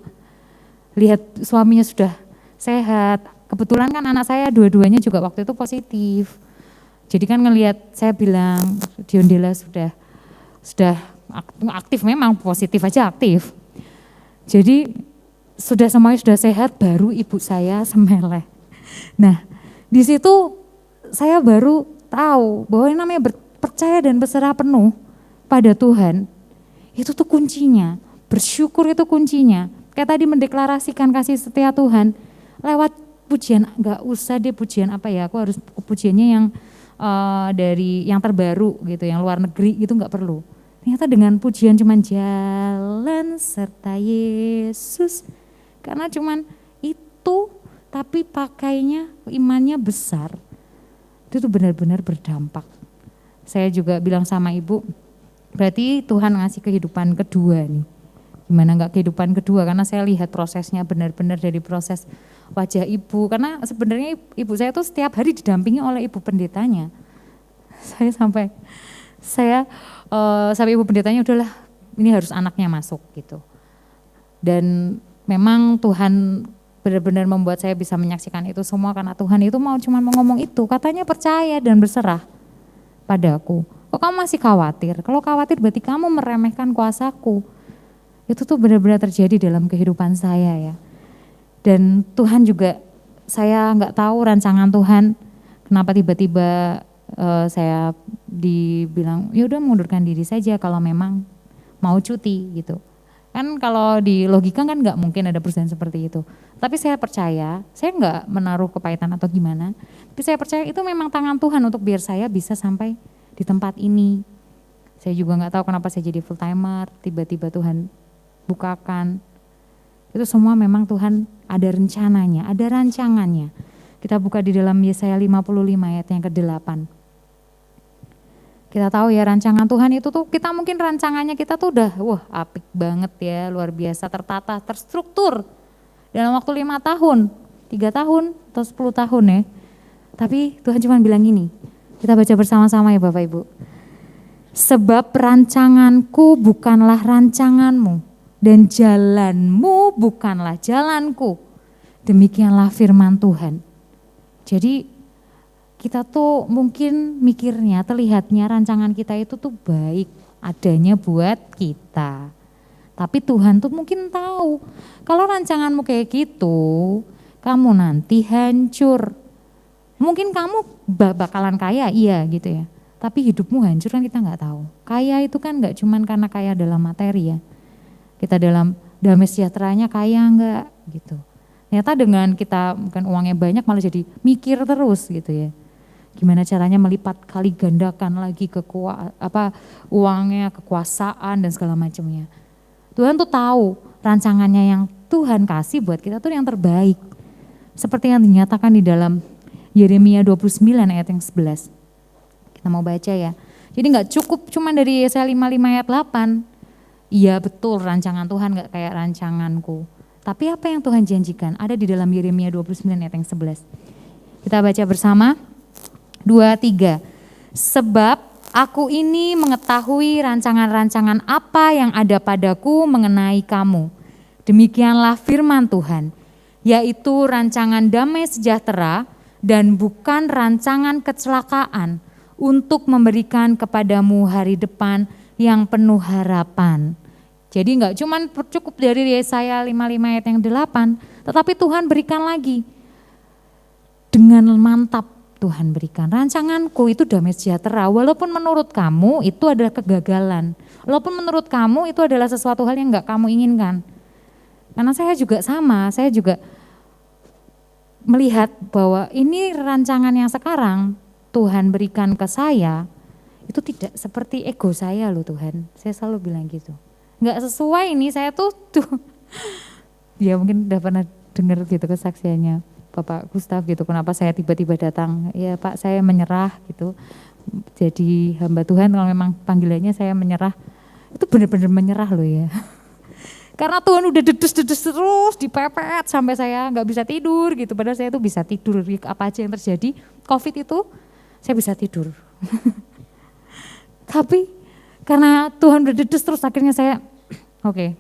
Lihat suaminya sudah sehat, kebetulan kan anak saya dua-duanya juga waktu itu positif. Jadi kan ngelihat saya bilang Diondela sudah aktif, memang positif aja aktif. Jadi semuanya sudah sehat, baru ibu saya semeleh. Nah di situ saya baru tahu bahwa yang namanya percaya dan berserah penuh pada Tuhan itu tuh kuncinya, bersyukur itu kuncinya. Kayak tadi mendeklarasikan kasih setia Tuhan lewat pujian, enggak usah deh pujian apa ya, aku harus pujiannya yang dari yang terbaru gitu, yang luar negeri gitu enggak perlu. Ternyata dengan pujian cuman jalan serta Yesus, karena cuman itu tapi pakainya imannya besar, itu tuh benar-benar berdampak. Saya juga bilang sama ibu, berarti Tuhan ngasih kehidupan kedua nih. Gimana enggak kehidupan kedua, karena saya lihat prosesnya benar-benar dari proses wajah ibu, karena sebenarnya ibu saya tuh setiap hari didampingi oleh ibu pendetanya. Sampai ibu pendetanya udahlah ini harus anaknya masuk gitu. Dan memang Tuhan benar-benar membuat saya bisa menyaksikan itu semua karena Tuhan itu cuma mau ngomong itu, katanya percaya dan berserah padaku. Kok kamu masih khawatir? Kalau khawatir berarti kamu meremehkan kuasaku. Itu tuh benar-benar terjadi dalam kehidupan saya ya. Dan Tuhan juga, saya nggak tahu rancangan Tuhan kenapa tiba-tiba saya dibilang ya udah mundurkan diri saja kalau memang mau cuti gitu. Kan kalau di logika kan nggak mungkin ada perusahaan seperti itu. Tapi saya percaya, saya nggak menaruh kepahitan atau gimana. Tapi saya percaya itu memang tangan Tuhan untuk biar saya bisa sampai di tempat ini. Saya juga nggak tahu kenapa saya jadi full timer, tiba-tiba Tuhan bukakan. Itu semua memang Tuhan ada rencananya, ada rancangannya. Kita buka di dalam Yesaya 55 ayat yang ke-8. Kita tahu ya rancangan Tuhan itu tuh, kita mungkin rancangannya kita tuh udah wah apik banget ya, luar biasa, tertata, terstruktur. Dalam waktu 5 tahun, 3 tahun atau 10 tahun ya. Tapi Tuhan cuma bilang gini, kita baca bersama-sama ya Bapak Ibu. Sebab rancanganku bukanlah rancanganmu dan jalanmu bukanlah jalanku. Demikianlah firman Tuhan. Jadi kita tuh mungkin mikirnya, terlihatnya rancangan kita itu tuh baik adanya buat kita. Tapi Tuhan tuh mungkin tahu kalau rancanganmu kayak gitu, kamu nanti hancur. Mungkin kamu bakalan kaya, iya gitu ya. Tapi hidupmu hancur kan kita nggak tahu. Kaya itu kan nggak cuman karena kaya dalam materi ya. Kita dalam damai sejahteranya kaya enggak gitu. Ternyata dengan kita mungkin uangnya banyak malah jadi mikir terus gitu ya. Gimana caranya melipat kali gandakan lagi uangnya, kekuasaan dan segala macamnya. Tuhan tuh tahu rancangannya yang Tuhan kasih buat kita tuh yang terbaik. Seperti yang dinyatakan di dalam Yeremia 29 ayat yang 11. Kita mau baca ya. Jadi gak cukup cuma dari Yesaya 55 ayat 8. Iya betul rancangan Tuhan gak kayak rancanganku. Tapi apa yang Tuhan janjikan ada di dalam Yeremia 29 ayat yang 11. Kita baca bersama. 2, 3. Sebab aku ini mengetahui rancangan-rancangan apa yang ada padaku mengenai kamu. Demikianlah firman Tuhan, yaitu rancangan damai sejahtera dan bukan rancangan kecelakaan untuk memberikan kepadamu hari depan yang penuh harapan. Jadi enggak cuman cukup dari Yesaya 55 ayat yang 8, tetapi Tuhan berikan lagi. Dengan mantap Tuhan berikan, rancanganku itu damai sejahtera, walaupun menurut kamu itu adalah kegagalan, walaupun menurut kamu itu adalah sesuatu hal yang enggak kamu inginkan. Karena saya juga sama, saya juga melihat bahwa ini rancangan yang sekarang Tuhan berikan ke saya, itu tidak seperti ego saya loh Tuhan, saya selalu bilang gitu. Enggak sesuai ini, saya tuh ya mungkin udah pernah dengar gitu kesaksiannya Bapak Gustaf gitu, kenapa saya tiba-tiba datang, ya Pak saya menyerah gitu, jadi hamba Tuhan kalau memang panggilannya saya menyerah, itu benar-benar menyerah loh ya. Karena Tuhan udah dedes-dedes terus, dipepet sampai saya nggak bisa tidur gitu, padahal saya tuh bisa tidur, apa aja yang terjadi, COVID itu saya bisa tidur. Tapi karena Tuhan udah dedes terus akhirnya saya, oke,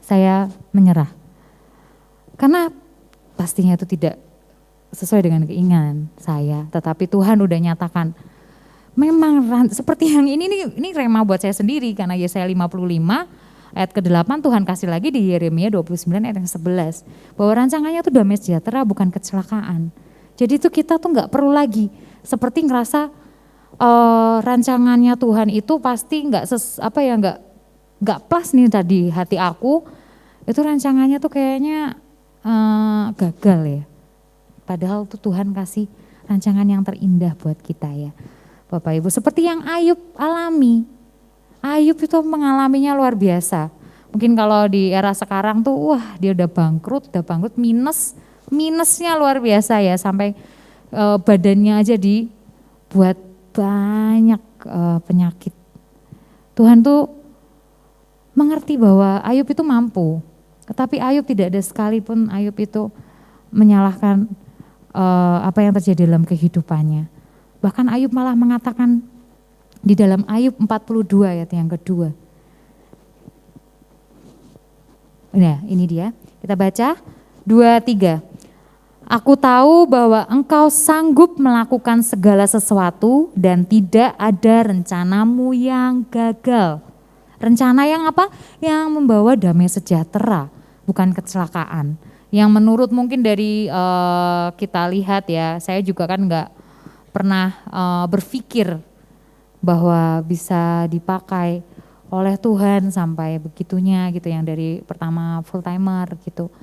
saya menyerah. Karena pastinya itu tidak sesuai dengan keinginan saya, tetapi Tuhan udah nyatakan, memang seperti yang ini rema buat saya sendiri, karena Yesaya 55 ayat ke-8 Tuhan kasih lagi di Yeremia 29 ayat yang 11, bahwa rancangannya itu damai sejahtera bukan kecelakaan. Jadi itu kita tuh gak perlu lagi seperti ngerasa rancangannya Tuhan itu pasti gak pas nih tadi hati aku, itu rancangannya tuh kayaknya gagal ya. Padahal tuh Tuhan kasih rancangan yang terindah buat kita ya Bapak Ibu. Seperti yang Ayub alami. Ayub itu mengalaminya luar biasa. Mungkin kalau di era sekarang tuh wah dia udah bangkrut minusnya luar biasa ya. Sampai badannya aja dibuat banyak penyakit. Tuhan tuh mengerti bahwa Ayub itu mampu. Tetapi Ayub tidak ada sekalipun Ayub itu menyalahkan apa yang terjadi dalam kehidupannya. Bahkan Ayub malah mengatakan di dalam Ayub 42 ayat yang kedua. Nah ini dia, kita baca 2, 3. Aku tahu bahwa engkau sanggup melakukan segala sesuatu dan tidak ada rencanamu yang gagal. Rencana yang apa? Yang membawa damai sejahtera, bukan kecelakaan. Yang menurut mungkin dari kita lihat ya, saya juga kan enggak pernah berpikir bahwa bisa dipakai oleh Tuhan sampai begitunya gitu, yang dari pertama full timer gitu.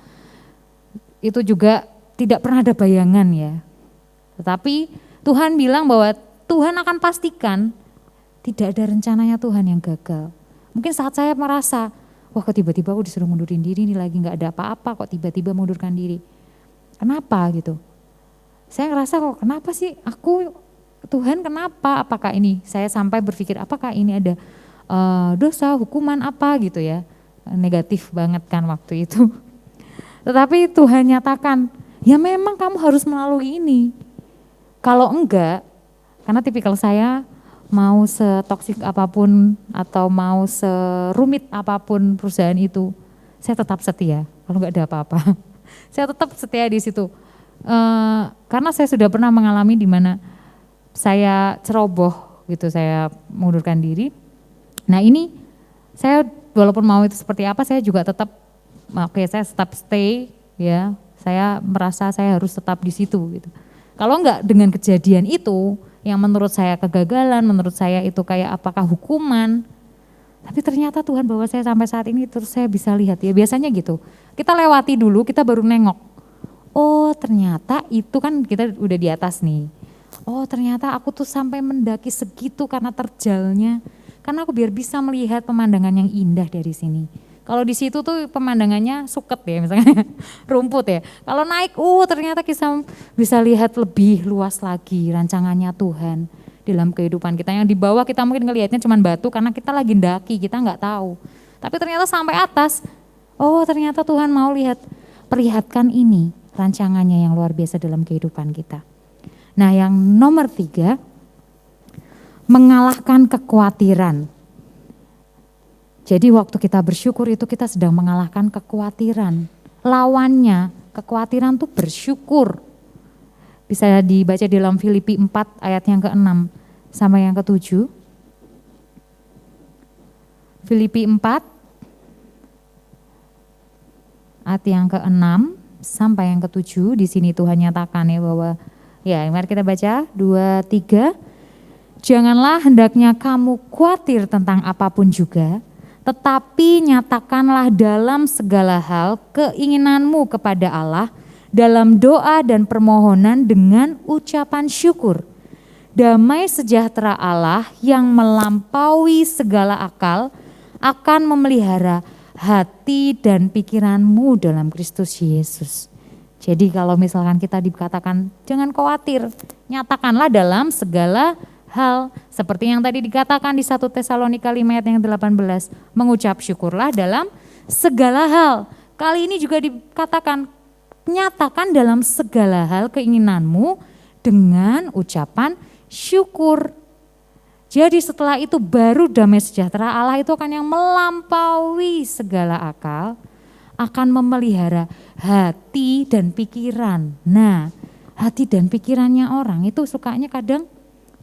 Itu juga tidak pernah ada bayangan ya. Tetapi Tuhan bilang bahwa Tuhan akan pastikan tidak ada rencananya Tuhan yang gagal. Mungkin saat saya merasa, wah kok tiba-tiba aku disuruh mundurin diri nih, lagi gak ada apa-apa kok tiba-tiba mundurkan diri. Kenapa gitu? Saya ngerasa kok kenapa sih aku, Tuhan kenapa? Apakah ini, saya sampai berpikir apakah ini ada dosa, hukuman apa gitu ya. Negatif banget kan waktu itu. Tetapi Tuhan nyatakan, ya memang kamu harus melalui ini. Kalau enggak, karena tipikal saya mau setoksik apapun atau mau serumit apapun perusahaan itu, saya tetap setia kalau enggak ada apa-apa. Saya tetap setia di situ. Karena saya sudah pernah mengalami di mana saya ceroboh gitu, saya mengundurkan diri. Nah ini saya walaupun mau itu seperti apa, saya juga tetap saya tetap stay ya. Saya merasa saya harus tetap di situ gitu. Kalau enggak dengan kejadian itu yang menurut saya kegagalan, menurut saya itu kayak apakah hukuman, tapi ternyata Tuhan bawa saya sampai saat ini terus saya bisa lihat ya, biasanya gitu. Kita lewati dulu, kita baru nengok. Oh ternyata itu kan kita udah di atas nih. Oh ternyata aku tuh sampai mendaki segitu karena terjalnya. Karena aku biar bisa melihat pemandangan yang indah dari sini. Kalau di situ tuh pemandangannya suket ya misalnya, rumput ya. Kalau naik, ternyata kita bisa lihat lebih luas lagi rancangannya Tuhan dalam kehidupan kita. Yang di bawah kita mungkin ngelihatnya cuma batu karena kita lagi ndaki, kita nggak tahu. Tapi ternyata sampai atas, ternyata Tuhan mau perlihatkan ini rancangannya yang luar biasa dalam kehidupan kita. Nah yang nomor 3, mengalahkan kekhawatiran. Jadi waktu kita bersyukur itu kita sedang mengalahkan kekhawatiran. Lawannya kekhawatiran tuh bersyukur. Bisa dibaca dalam Filipi 4 ayat yang ke-6 sama yang ke-7. Filipi 4 ayat yang ke-6 sampai yang ke-7. Di sini Tuhan nyatakan ya bahwa, ya mari kita baca 2, 3. Janganlah hendaknya kamu khawatir tentang apapun juga, tetapi nyatakanlah dalam segala hal keinginanmu kepada Allah dalam doa dan permohonan dengan ucapan syukur. Damai sejahtera Allah yang melampaui segala akal akan memelihara hati dan pikiranmu dalam Kristus Yesus. Jadi kalau misalkan kita dikatakan jangan khawatir, nyatakanlah dalam segala hal, seperti yang tadi dikatakan di 1 Tesalonika 5 ayat yang 18, mengucap syukurlah dalam segala hal. Kali ini juga dikatakan, nyatakan dalam segala hal keinginanmu dengan ucapan syukur. Jadi setelah itu baru damai sejahtera Allah itu akan yang melampaui segala akal, akan memelihara hati dan pikiran. Nah, hati dan pikirannya orang itu sukanya kadang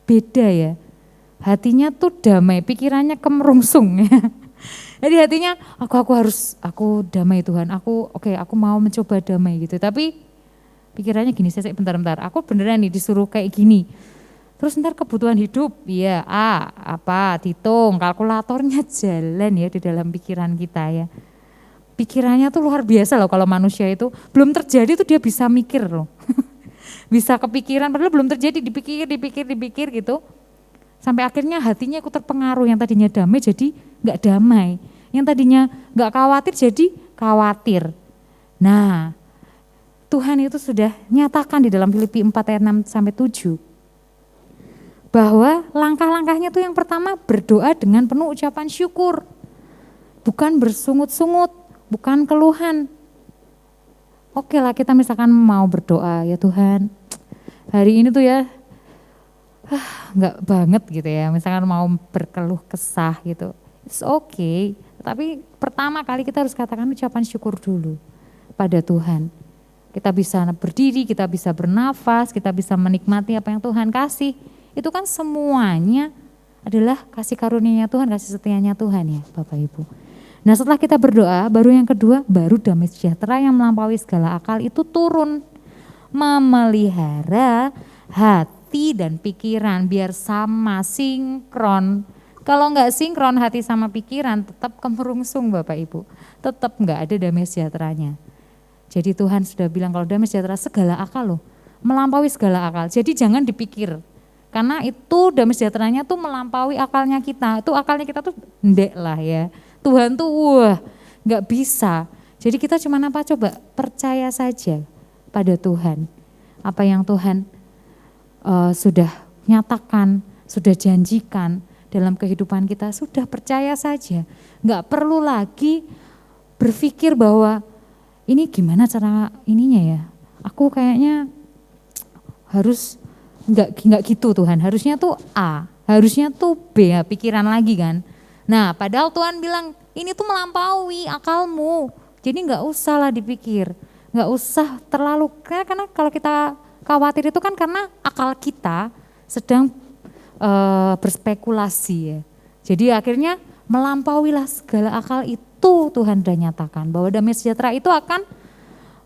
beda ya, hatinya tuh damai, pikirannya kemerungsung ya. Jadi hatinya aku damai Tuhan, aku mau mencoba damai gitu. Tapi pikirannya gini, saya bentar, aku beneran nih disuruh kayak gini. Terus ntar kebutuhan hidup, ya dihitung, kalkulatornya jalan ya di dalam pikiran kita ya. Pikirannya tuh luar biasa loh kalau manusia itu belum terjadi tuh dia bisa mikir loh. Bisa kepikiran padahal belum terjadi, dipikir gitu. Sampai akhirnya hatinya ikut terpengaruh, yang tadinya damai jadi gak damai. Yang tadinya gak khawatir jadi khawatir. Nah, Tuhan itu sudah nyatakan di dalam Filipi 4 ayat 6 sampai 7. Bahwa langkah-langkahnya tuh yang pertama berdoa dengan penuh ucapan syukur. Bukan bersungut-sungut, bukan keluhan. Oke lah kita misalkan mau berdoa, ya Tuhan hari ini tuh ya enggak banget gitu ya, misalkan mau berkeluh kesah gitu, it's okay. Tapi pertama kali kita harus katakan ucapan syukur dulu pada Tuhan. Kita bisa berdiri, kita bisa bernafas, kita bisa menikmati apa yang Tuhan kasih. Itu kan semuanya adalah kasih karunia Tuhan, kasih setianya Tuhan ya Bapak Ibu. Nah setelah kita berdoa, baru yang kedua, baru damai sejahtera yang melampaui segala akal itu turun. Memelihara hati dan pikiran biar sama, sinkron. Kalau enggak sinkron hati sama pikiran tetap kemerungsung Bapak Ibu. Tetap enggak ada damai sejahteranya. Jadi Tuhan sudah bilang kalau damai sejahtera segala akal loh. Melampaui segala akal. Jadi jangan dipikir. Karena itu damai sejahteranya tuh melampaui akalnya kita. Itu akalnya kita tuh ndek lah ya. Tuhan tuh nggak bisa. Jadi kita cuma apa, coba percaya saja pada Tuhan. Apa yang Tuhan sudah nyatakan, sudah janjikan dalam kehidupan kita, sudah percaya saja. Nggak perlu lagi berpikir bahwa ini gimana cara ininya ya. Aku kayaknya harus nggak gitu Tuhan. Harusnya tuh A, harusnya tuh B, ya, pikiran lagi kan. Nah, padahal Tuhan bilang ini tuh melampaui akalmu. Jadi nggak usah lah dipikir, nggak usah terlalu, karena kalau kita khawatir itu kan karena akal kita sedang berspekulasi ya. Jadi akhirnya melampauilah segala akal itu Tuhan sudah nyatakan bahwa damai sejahtera itu akan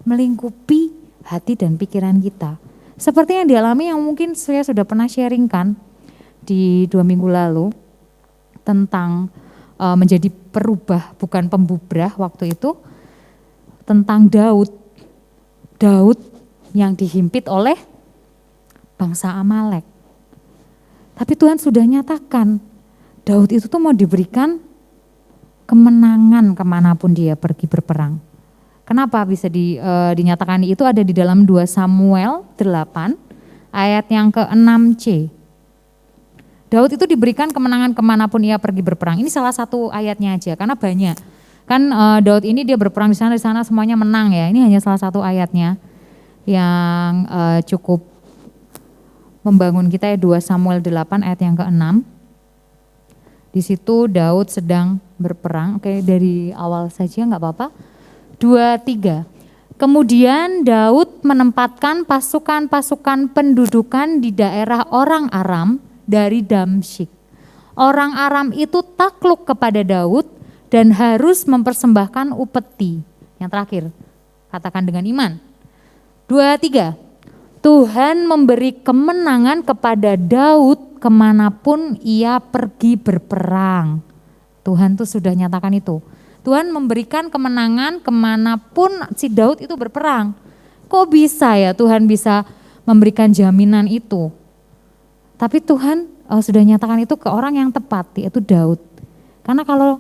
melingkupi hati dan pikiran kita. Seperti yang dialami yang mungkin saya sudah pernah sharingkan di 2 minggu lalu tentang menjadi perubah bukan pembubrah waktu itu, tentang Daud yang dihimpit oleh bangsa Amalek. Tapi Tuhan sudah nyatakan Daud itu tuh mau diberikan kemenangan kemanapun dia pergi berperang. Kenapa bisa dinyatakan itu ada di dalam 2 Samuel 8 ayat yang ke-6c. Daud itu diberikan kemenangan kemanapun ia pergi berperang. Ini salah satu ayatnya aja karena banyak. Kan Daud ini dia berperang di sana semuanya menang ya. Ini hanya salah satu ayatnya yang cukup membangun kita ya, 2 Samuel 8 ayat yang ke-6. Di situ Daud sedang berperang. Oke, dari awal saja enggak apa-apa. 2, 3. Kemudian Daud menempatkan pasukan-pasukan pendudukan di daerah orang Aram dari Damsyik. Orang Aram itu takluk kepada Daud dan harus mempersembahkan upeti. Yang terakhir, katakan dengan iman. 2, 3. Tuhan memberi kemenangan kepada Daud kemanapun ia pergi berperang. Tuhan tuh sudah nyatakan itu. Tuhan memberikan kemenangan kemanapun si Daud itu berperang. Kok bisa ya Tuhan bisa memberikan jaminan itu? Tapi Tuhan sudah nyatakan itu ke orang yang tepat, yaitu Daud. Karena kalau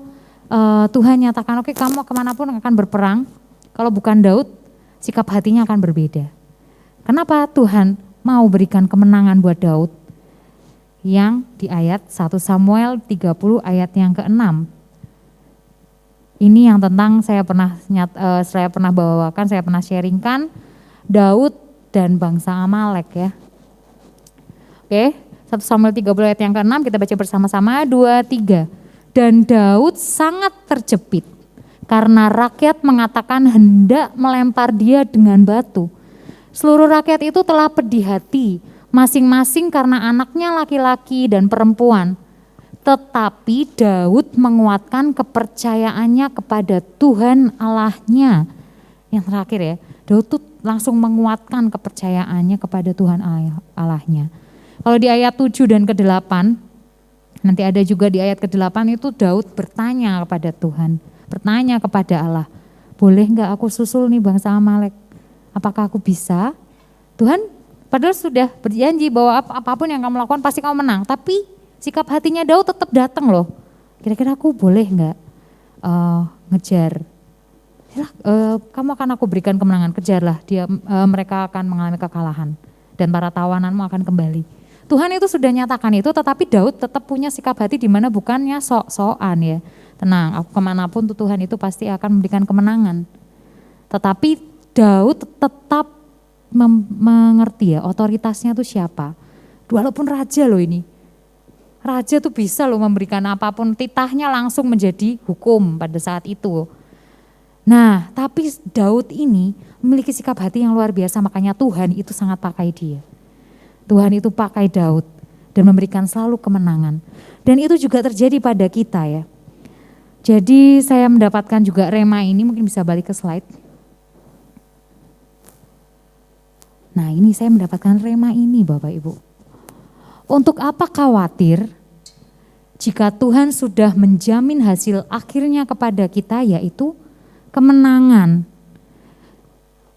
Tuhan nyatakan oke, kamu kemanapun akan berperang, kalau bukan Daud sikap hatinya akan berbeda. Kenapa Tuhan mau berikan kemenangan buat Daud? Yang di ayat 1 Samuel 30 ayat yang ke-6. Ini yang tentang saya pernah bawakan, saya pernah sharingkan Daud dan bangsa Amalek ya. Oke, 1 Samuel 30 ayat yang ke-6 kita baca bersama-sama, 2, 3. Dan Daud sangat terjepit karena rakyat mengatakan hendak melempar dia dengan batu. Seluruh rakyat itu telah pedih hati, masing-masing karena anaknya laki-laki dan perempuan. Tetapi Daud menguatkan kepercayaannya kepada Tuhan Allahnya. Yang terakhir ya, Daud tuh langsung menguatkan kepercayaannya kepada Tuhan Allahnya. Kalau di ayat 7 dan ke-8, nanti ada juga di ayat ke-8 itu Daud bertanya kepada Tuhan, bertanya kepada Allah, boleh enggak aku susul nih bangsa Amalek? Apakah aku bisa? Tuhan padahal sudah berjanji bahwa apapun yang kamu lakukan pasti kamu menang. Tapi sikap hatinya Daud tetap datang loh. Kira-kira aku boleh enggak ngejar? Kamu akan aku berikan kemenangan, kejarlah. Mereka akan mengalami kekalahan dan para tawananmu akan kembali. Tuhan itu sudah nyatakan itu, tetapi Daud tetap punya sikap hati di mana bukannya sok-sokan ya. Tenang, aku kemanapun tuh Tuhan itu pasti akan memberikan kemenangan. Tetapi Daud tetap mengerti ya otoritasnya tuh siapa. Walaupun raja loh ini. Raja tuh bisa loh memberikan apapun, titahnya langsung menjadi hukum pada saat itu. Nah tapi Daud ini memiliki sikap hati yang luar biasa, makanya Tuhan itu sangat pakai dia. Tuhan itu pakai Daud dan memberikan selalu kemenangan. Dan itu juga terjadi pada kita ya. Jadi saya mendapatkan juga rema ini, mungkin bisa balik ke slide. Nah ini saya mendapatkan rema ini Bapak Ibu. Untuk apa khawatir jika Tuhan sudah menjamin hasil akhirnya kepada kita, yaitu kemenangan.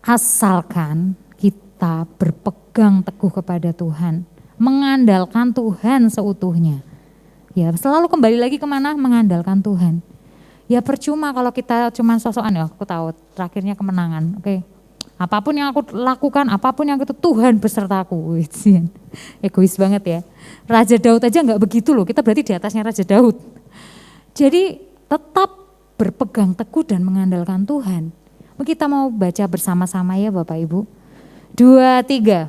Asalkan kita berpegang teguh kepada Tuhan, mengandalkan Tuhan seutuhnya. Ya selalu kembali lagi kemana? Mengandalkan Tuhan. Ya percuma kalau kita cuma sosokan, ya aku tahu terakhirnya kemenangan. Oke. Apapun yang aku lakukan, apapun yang itu Tuhan besertaku. Egois banget ya. Raja Daud aja nggak begitu loh, kita berarti di atasnya Raja Daud. Jadi tetap berpegang teguh dan mengandalkan Tuhan. Kita mau baca bersama-sama ya Bapak Ibu. 2, 3.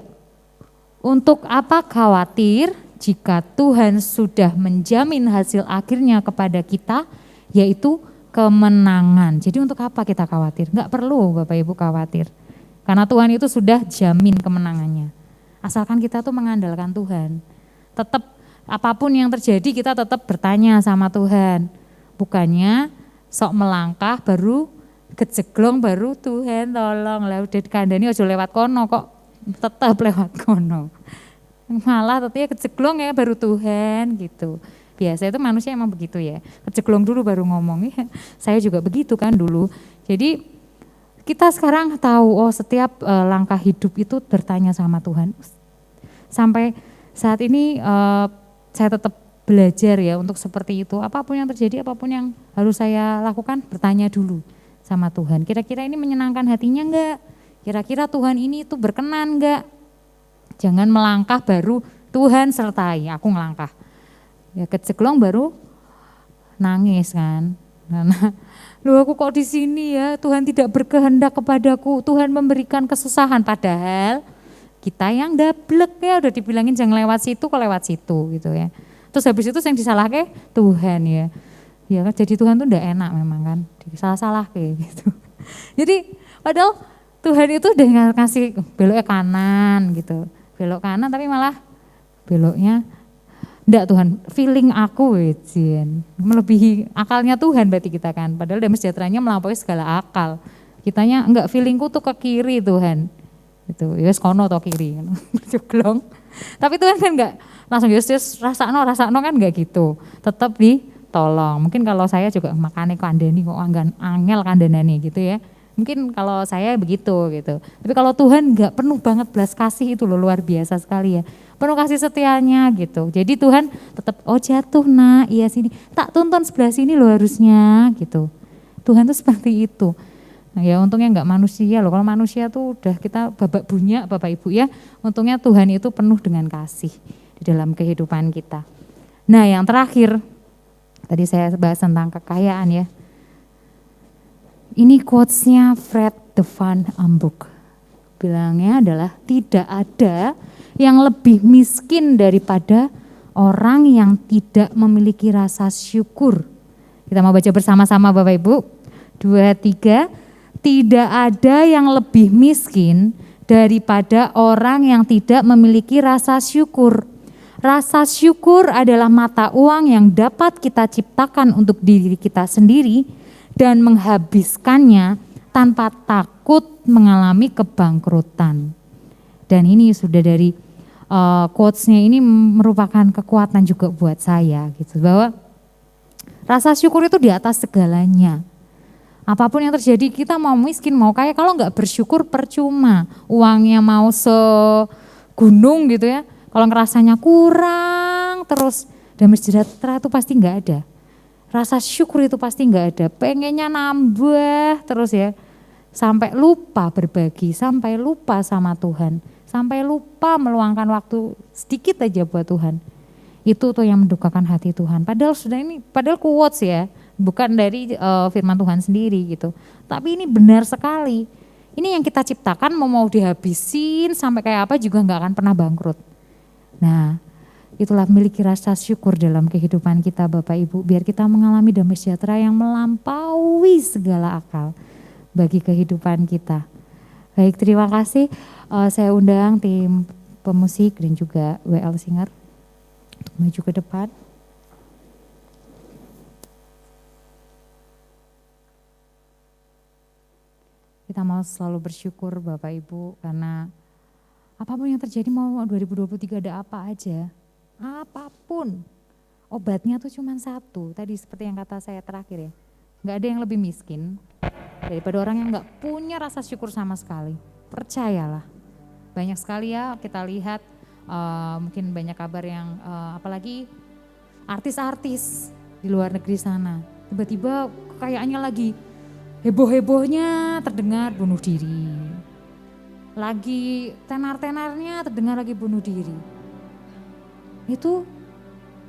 Untuk apa khawatir jika Tuhan sudah menjamin hasil akhirnya kepada kita, yaitu kemenangan. Jadi untuk apa kita khawatir? Enggak perlu Bapak Ibu khawatir. Karena Tuhan itu sudah jamin kemenangannya. Asalkan kita tuh mengandalkan Tuhan. Tetap apapun yang terjadi kita tetap bertanya sama Tuhan. Bukannya sok melangkah baru kejeglong baru Tuhan tolong lah udah dikandani ojo lewat kono kok tetap lewat kono. Malah tetap kejeglong ya baru Tuhan gitu. Biasa itu manusia emang begitu ya. Kejeglong dulu baru ngomong. Ya, saya juga begitu kan dulu. Jadi kita sekarang tahu oh setiap langkah hidup itu bertanya sama Tuhan. Sampai saat ini saya tetap belajar ya untuk seperti itu. Apapun yang terjadi, apapun yang harus saya lakukan, bertanya dulu sama Tuhan. Kira-kira ini menyenangkan hatinya enggak? Kira-kira Tuhan ini tuh berkenan enggak? Jangan melangkah baru Tuhan sertai, aku ngelangkah. Ya keceklong baru nangis kan. Karena loh aku kok di sini ya, Tuhan tidak berkehendak kepadaku, Tuhan memberikan kesusahan. Padahal kita yang dablek ya udah dibilangin jangan lewat situ kok lewat situ gitu ya. Terus habis itu yang disalahke Tuhan ya. Ya kan jadi Tuhan tuh enggak enak memang kan, disalah-salah kayak gitu. Jadi padahal Tuhan itu udah ngasih beloknya kanan gitu. Belok kanan tapi malah beloknya enggak Tuhan, feeling aku wejin. Melebihi akalnya Tuhan berarti kita kan. Padahal damai sejahteranya melampaui segala akal. Kitanya enggak feelingku tuh ke kiri Tuhan. Itu ya kono atau kiri kan. Joglong. Tapi Tuhan kan enggak langsung Yesus rasakno kan enggak gitu. Tetap ditolong. Mungkin kalau saya juga makane kandani kok angel kandanane gitu ya. Mungkin kalau saya begitu gitu. Tapi kalau Tuhan enggak penuh banget belas kasih itu loh luar biasa sekali ya. Penuh kasih setianya gitu. Jadi Tuhan tetap oh jatuh nak, iya sini. Tak tuntun sebelah sini loh harusnya gitu. Tuhan tuh seperti itu. Nah ya untungnya enggak manusia loh. Kalau manusia tuh udah kita babak bunyak Bapak Ibu ya. Untungnya Tuhan itu penuh dengan kasih di dalam kehidupan kita. Nah yang terakhir, tadi saya bahas tentang kekayaan ya. Ini quotes-nya Fred de Van Ambuk. Bilangnya adalah tidak ada yang lebih miskin daripada orang yang tidak memiliki rasa syukur. Kita mau baca bersama-sama Bapak Ibu. 2, 3. Tidak ada yang lebih miskin daripada orang yang tidak memiliki rasa syukur. Rasa syukur adalah mata uang yang dapat kita ciptakan untuk diri kita sendiri dan menghabiskannya tanpa takut mengalami kebangkrutan. Dan ini sudah dari quotes-nya ini merupakan kekuatan juga buat saya gitu. Bahwa rasa syukur itu di atas segalanya. Apapun yang terjadi kita mau miskin mau kaya kalau nggak bersyukur percuma. Uangnya mau segunung gitu ya. Kalau ngerasanya kurang terus damai sejahtera itu pasti nggak ada. Rasa syukur itu pasti nggak ada. Pengennya nambah terus ya. Sampai lupa berbagi, sampai lupa sama Tuhan. Sampai lupa meluangkan waktu sedikit aja buat Tuhan. Itu tuh yang mendukakan hati Tuhan. Padahal padahal quotes ya. Bukan dari firman Tuhan sendiri gitu. Tapi ini benar sekali. Ini yang kita ciptakan mau dihabisin sampai kayak apa juga nggak akan pernah bangkrut. Nah itulah miliki rasa syukur dalam kehidupan kita Bapak Ibu. Biar kita mengalami damai sejahtera yang melampaui segala akal bagi kehidupan kita. Baik terima kasih. Saya undang tim pemusik dan juga WL Singer untuk maju ke depan. Kita mau selalu bersyukur Bapak Ibu karena apapun yang terjadi mau 2023 ada apa aja. Apapun. Obatnya tuh cuma satu. Tadi seperti yang kata saya terakhir ya. Gak ada yang lebih miskin daripada orang yang gak punya rasa syukur sama sekali. Percayalah. Banyak sekali ya kita lihat mungkin banyak kabar yang apalagi artis-artis di luar negeri sana. Tiba-tiba kayaknya lagi heboh-hebohnya terdengar bunuh diri. Lagi tenar-tenarnya terdengar lagi bunuh diri. Itu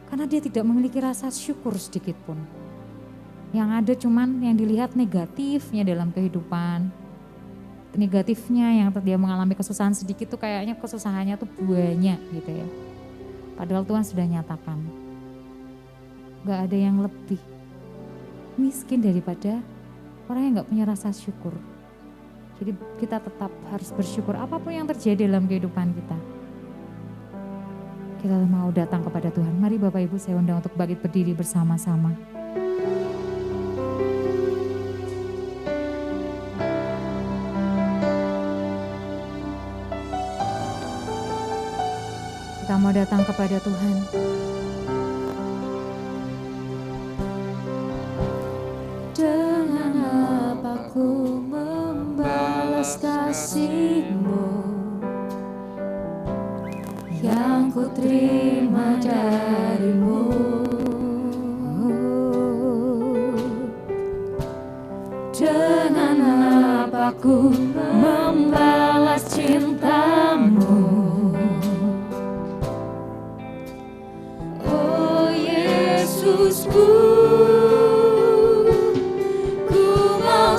karena dia tidak memiliki rasa syukur sedikit pun. Yang ada cuman yang dilihat negatifnya dalam kehidupan. Negatifnya yang dia mengalami kesusahan sedikit tuh kayaknya kesusahannya tuh banyak gitu ya. Padahal Tuhan sudah nyatakan gak ada yang lebih miskin daripada orang yang gak punya rasa syukur. Jadi kita tetap harus bersyukur apapun yang terjadi dalam kehidupan kita. Kita mau datang kepada Tuhan. Mari Bapak Ibu saya undang untuk bangkit berdiri bersama-sama. Kita mau datang kepada Tuhan. Dengan apa ku membalas kasih-Mu yang ku terima dari-Mu. Dengan apa ku membalas cinta-Mu. Oh Yesusku,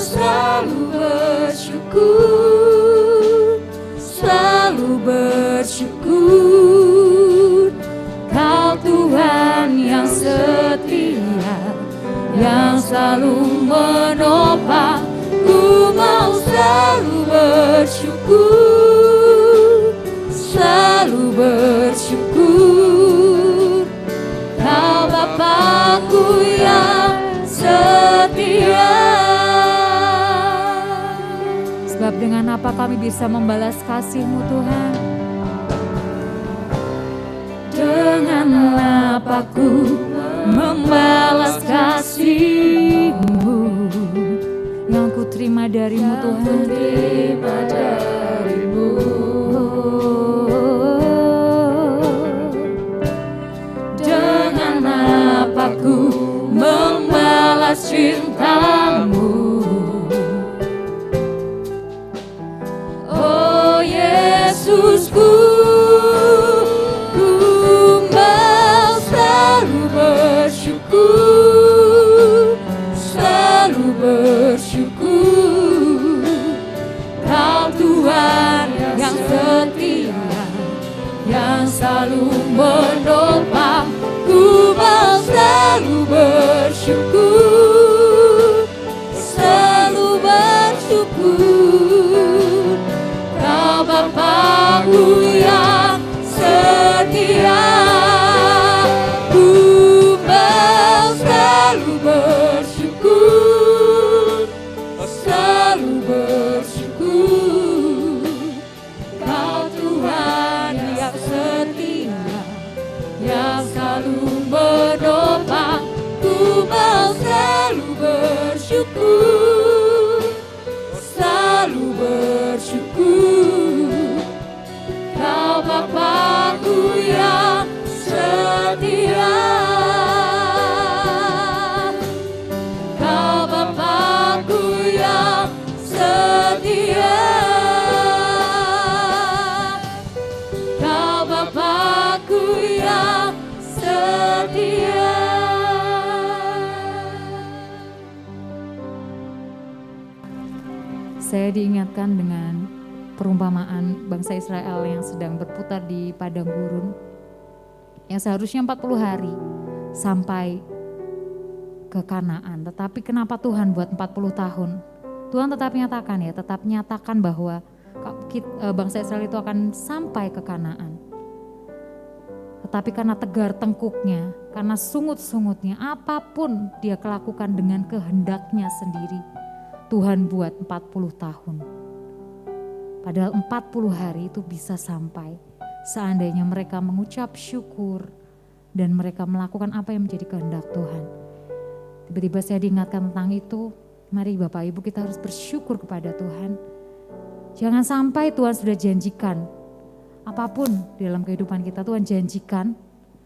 selalu bersyukur, Kau Tuhan yang setia, yang selalu menopang. Ku mau selalu bersyukur, selalu bersyukur, Kau Bapa-Ku yang setia. Sebab dengan apa kami bisa membalas kasih-Mu Tuhan? Dengan apa ku membalas kasih-Mu yang ku terima dari-Mu Tuhan. Terima dari-Mu. Dengan apa ku membalas cinta-Mu. Yesusku, ku mau selalu bersyukur, selalu bersyukur, Kau Tuhan yang setia, yang selalu menopang. Ku mau selalu bersyukur, selalu bersyukur, Bapa-Ku yang setia. Ku mau selalu bersyukur, selalu bersyukur, Kau Tuhan yang setia, yang selalu menopang. Ku mau selalu bersyukur, selalu bersyukur, Bapa-Ku yang setia, Kau Bapa-Ku yang setia, Kau Bapa-Ku yang setia. Saya diingatkan dengan perumpamaan bangsa Israel yang sedang berputar di padang gurun, yang seharusnya 40 hari sampai ke Kanaan. Tetapi kenapa Tuhan buat 40 tahun? Tuhan tetap nyatakan bahwa bangsa Israel itu akan sampai ke Kanaan. Tetapi karena tegar tengkuknya, karena sungut-sungutnya, apapun dia lakukan dengan kehendaknya sendiri, Tuhan buat 40 tahun. Padahal 40 hari itu bisa sampai seandainya mereka mengucap syukur dan mereka melakukan apa yang menjadi kehendak Tuhan. Tiba-tiba saya diingatkan tentang itu. Mari Bapak Ibu kita harus bersyukur kepada Tuhan. Jangan sampai Tuhan sudah janjikan apapun di dalam kehidupan kita, Tuhan janjikan,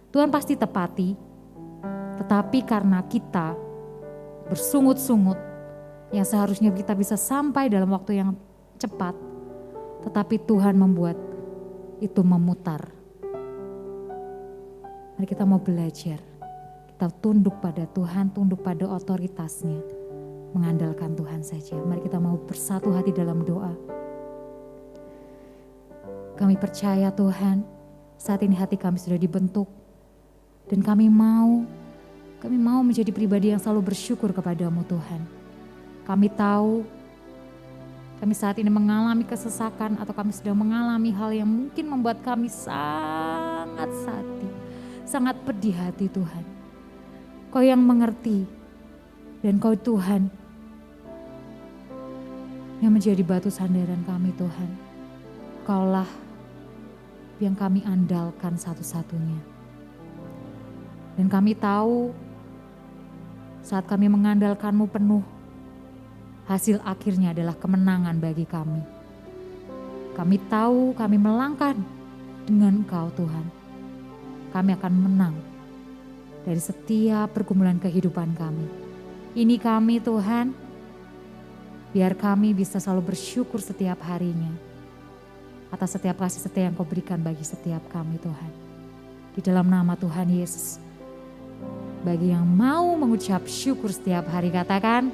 Tuhan pasti tepati. Tetapi karena kita bersungut-sungut, yang seharusnya kita bisa sampai dalam waktu yang cepat, tetapi Tuhan membuat itu memutar. Mari kita mau belajar, kita tunduk pada Tuhan, tunduk pada otoritasnya, mengandalkan Tuhan saja. Mari kita mau bersatu hati dalam doa. Kami percaya Tuhan, saat ini hati kami sudah dibentuk, dan kami mau menjadi pribadi yang selalu bersyukur kepadamu Tuhan. Kami tahu kami saat ini mengalami kesesakan atau kami sedang mengalami hal yang mungkin membuat kami sangat sakit, sangat pedih hati Tuhan. Kau yang mengerti dan Kau Tuhan yang menjadi batu sandaran kami Tuhan. Kaulah yang kami andalkan satu-satunya. Dan kami tahu saat kami mengandalkan-Mu penuh, hasil akhirnya adalah kemenangan bagi kami. Kami tahu kami melangkah dengan Engkau Tuhan. Kami akan menang dari setiap pergumulan kehidupan kami. Ini kami Tuhan, biar kami bisa selalu bersyukur setiap harinya atas setiap kasih setia yang Kau berikan bagi setiap kami Tuhan. Di dalam nama Tuhan Yesus, bagi yang mau mengucap syukur setiap hari katakan,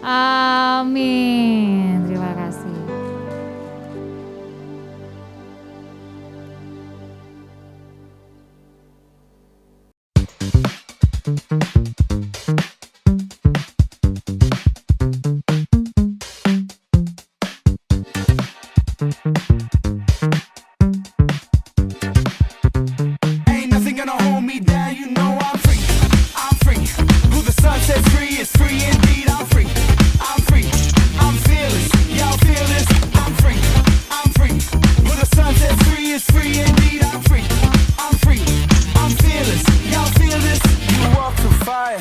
amin. Terima kasih. Ain't nothing gonna hold me down, you know I'm free. I'm free. Who the sun sets free is free indeed. I'm free. I'm free. I'm fearless. Y'all feel this? I'm free. I'm free. Who the sun sets free is free indeed. I'm free. I'm free. I'm fearless. Y'all feel this? You walk through fire,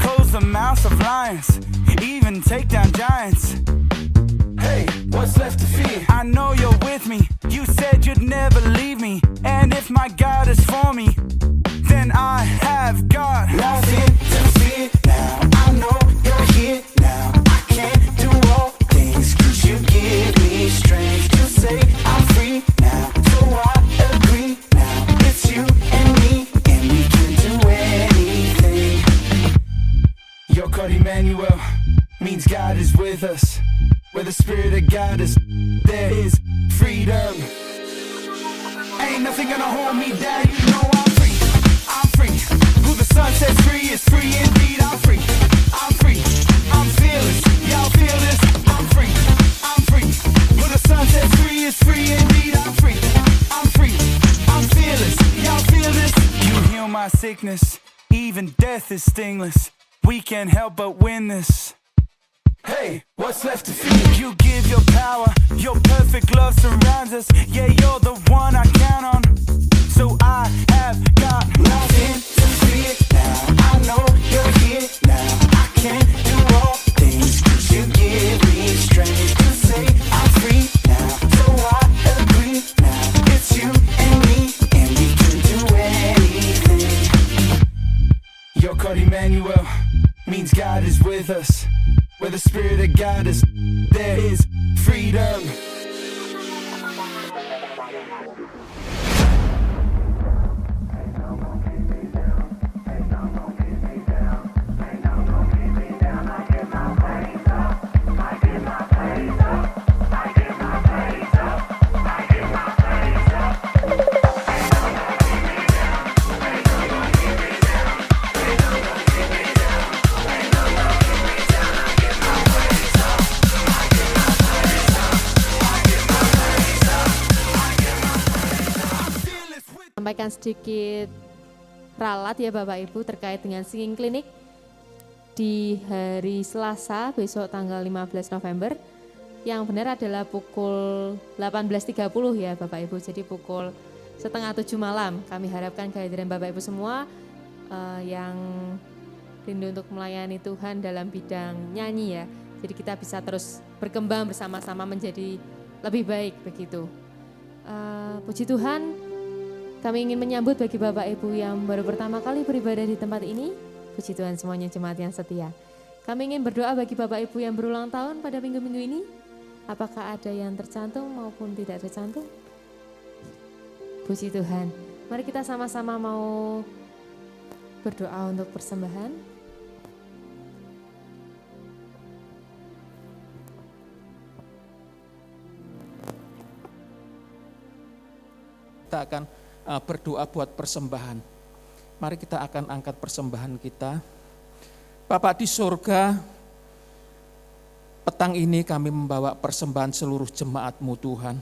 close the mouths of lions, even take down giants. Hey, what's left to fear? I know you're with me. You said you'd never leave me. And if my God is for me, then I have got nothing to fear now. I know you're here now. I can't do all things 'cause you give me strength to say I'm free now. So I agree now. It's you and me, and we can do anything. Your God Emmanuel means God is with us. Where the Spirit of God is, there is freedom. Ain't nothing gonna hold me down, you know I'm free. I'm free. Who the sun sets free is free indeed. I'm free. I'm free. I'm fearless. Y'all feel this? I'm free. I'm free. Who the sun sets free is free indeed. I'm free. I'm free. I'm fearless. Y'all feel this? You heal my sickness. Even death is stingless. We can't help but win this. Hey, what's left to fear? You give your power, your perfect love surrounds us. Yeah, you're the one I count on. So I have got nothing to fear now. I know you're here now. I can't do all things 'cause you give me strength to say I'm free now. So I agree now. It's you and me, and we can do anything. Your God Emmanuel means God is with us. Where the Spirit of God is, there is freedom. Sampaikan sedikit ralat ya Bapak Ibu terkait dengan singing klinik di hari Selasa besok tanggal 15 November. Yang benar adalah pukul 18.30 ya Bapak Ibu, jadi pukul setengah 7 malam. Kami harapkan kehadiran Bapak Ibu semua yang rindu untuk melayani Tuhan dalam bidang nyanyi ya. Jadi kita bisa terus berkembang bersama-sama menjadi lebih baik begitu. Puji Tuhan, kami ingin menyambut bagi Bapak Ibu yang baru pertama kali beribadah di tempat ini. Puji Tuhan semuanya jemaat yang setia. Kami ingin berdoa bagi Bapak Ibu yang berulang tahun pada minggu-minggu ini. Apakah ada yang tercantum maupun tidak tercantum? Puji Tuhan. Mari kita sama-sama mau berdoa untuk persembahan. Kita akan berdoa buat persembahan. Mari kita akan angkat persembahan kita. Bapak di surga, petang ini kami membawa persembahan seluruh jemaat-Mu Tuhan.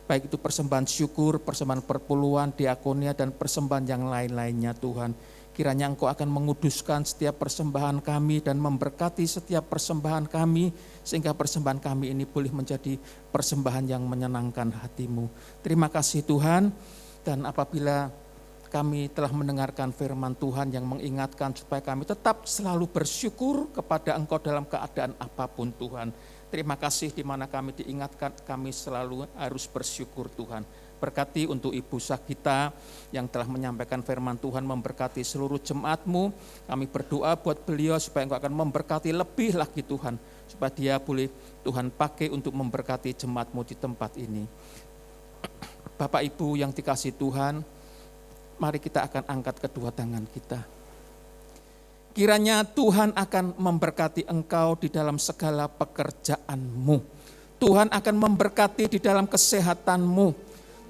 Baik itu persembahan syukur, persembahan perpuluhan, diakonia, dan persembahan yang lain-lainnya Tuhan. Kiranya Engkau akan menguduskan setiap persembahan kami dan memberkati setiap persembahan kami, sehingga persembahan kami ini boleh menjadi persembahan yang menyenangkan hati-Mu. Terima kasih Tuhan, dan apabila kami telah mendengarkan firman Tuhan yang mengingatkan supaya kami tetap selalu bersyukur kepada Engkau dalam keadaan apapun Tuhan. Terima kasih di mana kami diingatkan, kami selalu harus bersyukur Tuhan. Berkati untuk Ibu Sakita yang telah menyampaikan firman Tuhan, memberkati seluruh jemaat-Mu. Kami berdoa buat beliau supaya Engkau akan memberkati lebih lagi Tuhan, supaya dia boleh Tuhan pakai untuk memberkati jemaat-Mu di tempat ini. Bapak Ibu yang dikasihi Tuhan, mari kita akan angkat kedua tangan kita. Kiranya Tuhan akan memberkati engkau di dalam segala pekerjaan-Mu. Tuhan akan memberkati di dalam kesehatan-Mu.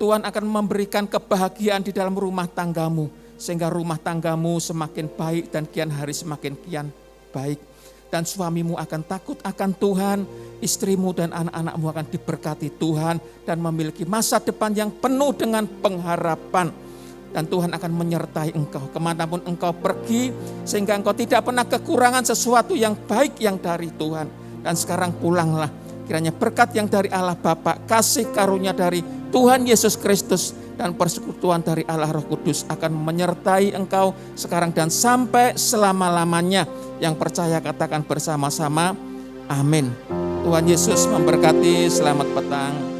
Tuhan akan memberikan kebahagiaan di dalam rumah tanggamu, sehingga rumah tanggamu semakin baik dan kian hari semakin kian baik. Dan suamimu akan takut akan Tuhan, istrimu dan anak-anakmu akan diberkati Tuhan dan memiliki masa depan yang penuh dengan pengharapan. Dan Tuhan akan menyertai engkau kemanapun engkau pergi, sehingga engkau tidak pernah kekurangan sesuatu yang baik yang dari Tuhan. Dan sekarang pulanglah, kiranya berkat yang dari Allah Bapa, kasih karunia dari Tuhan Yesus Kristus, dan persekutuan dari Allah Roh Kudus akan menyertai engkau sekarang dan sampai selama-lamanya. Yang percaya katakan bersama-sama, amin. Tuhan Yesus memberkati, selamat petang.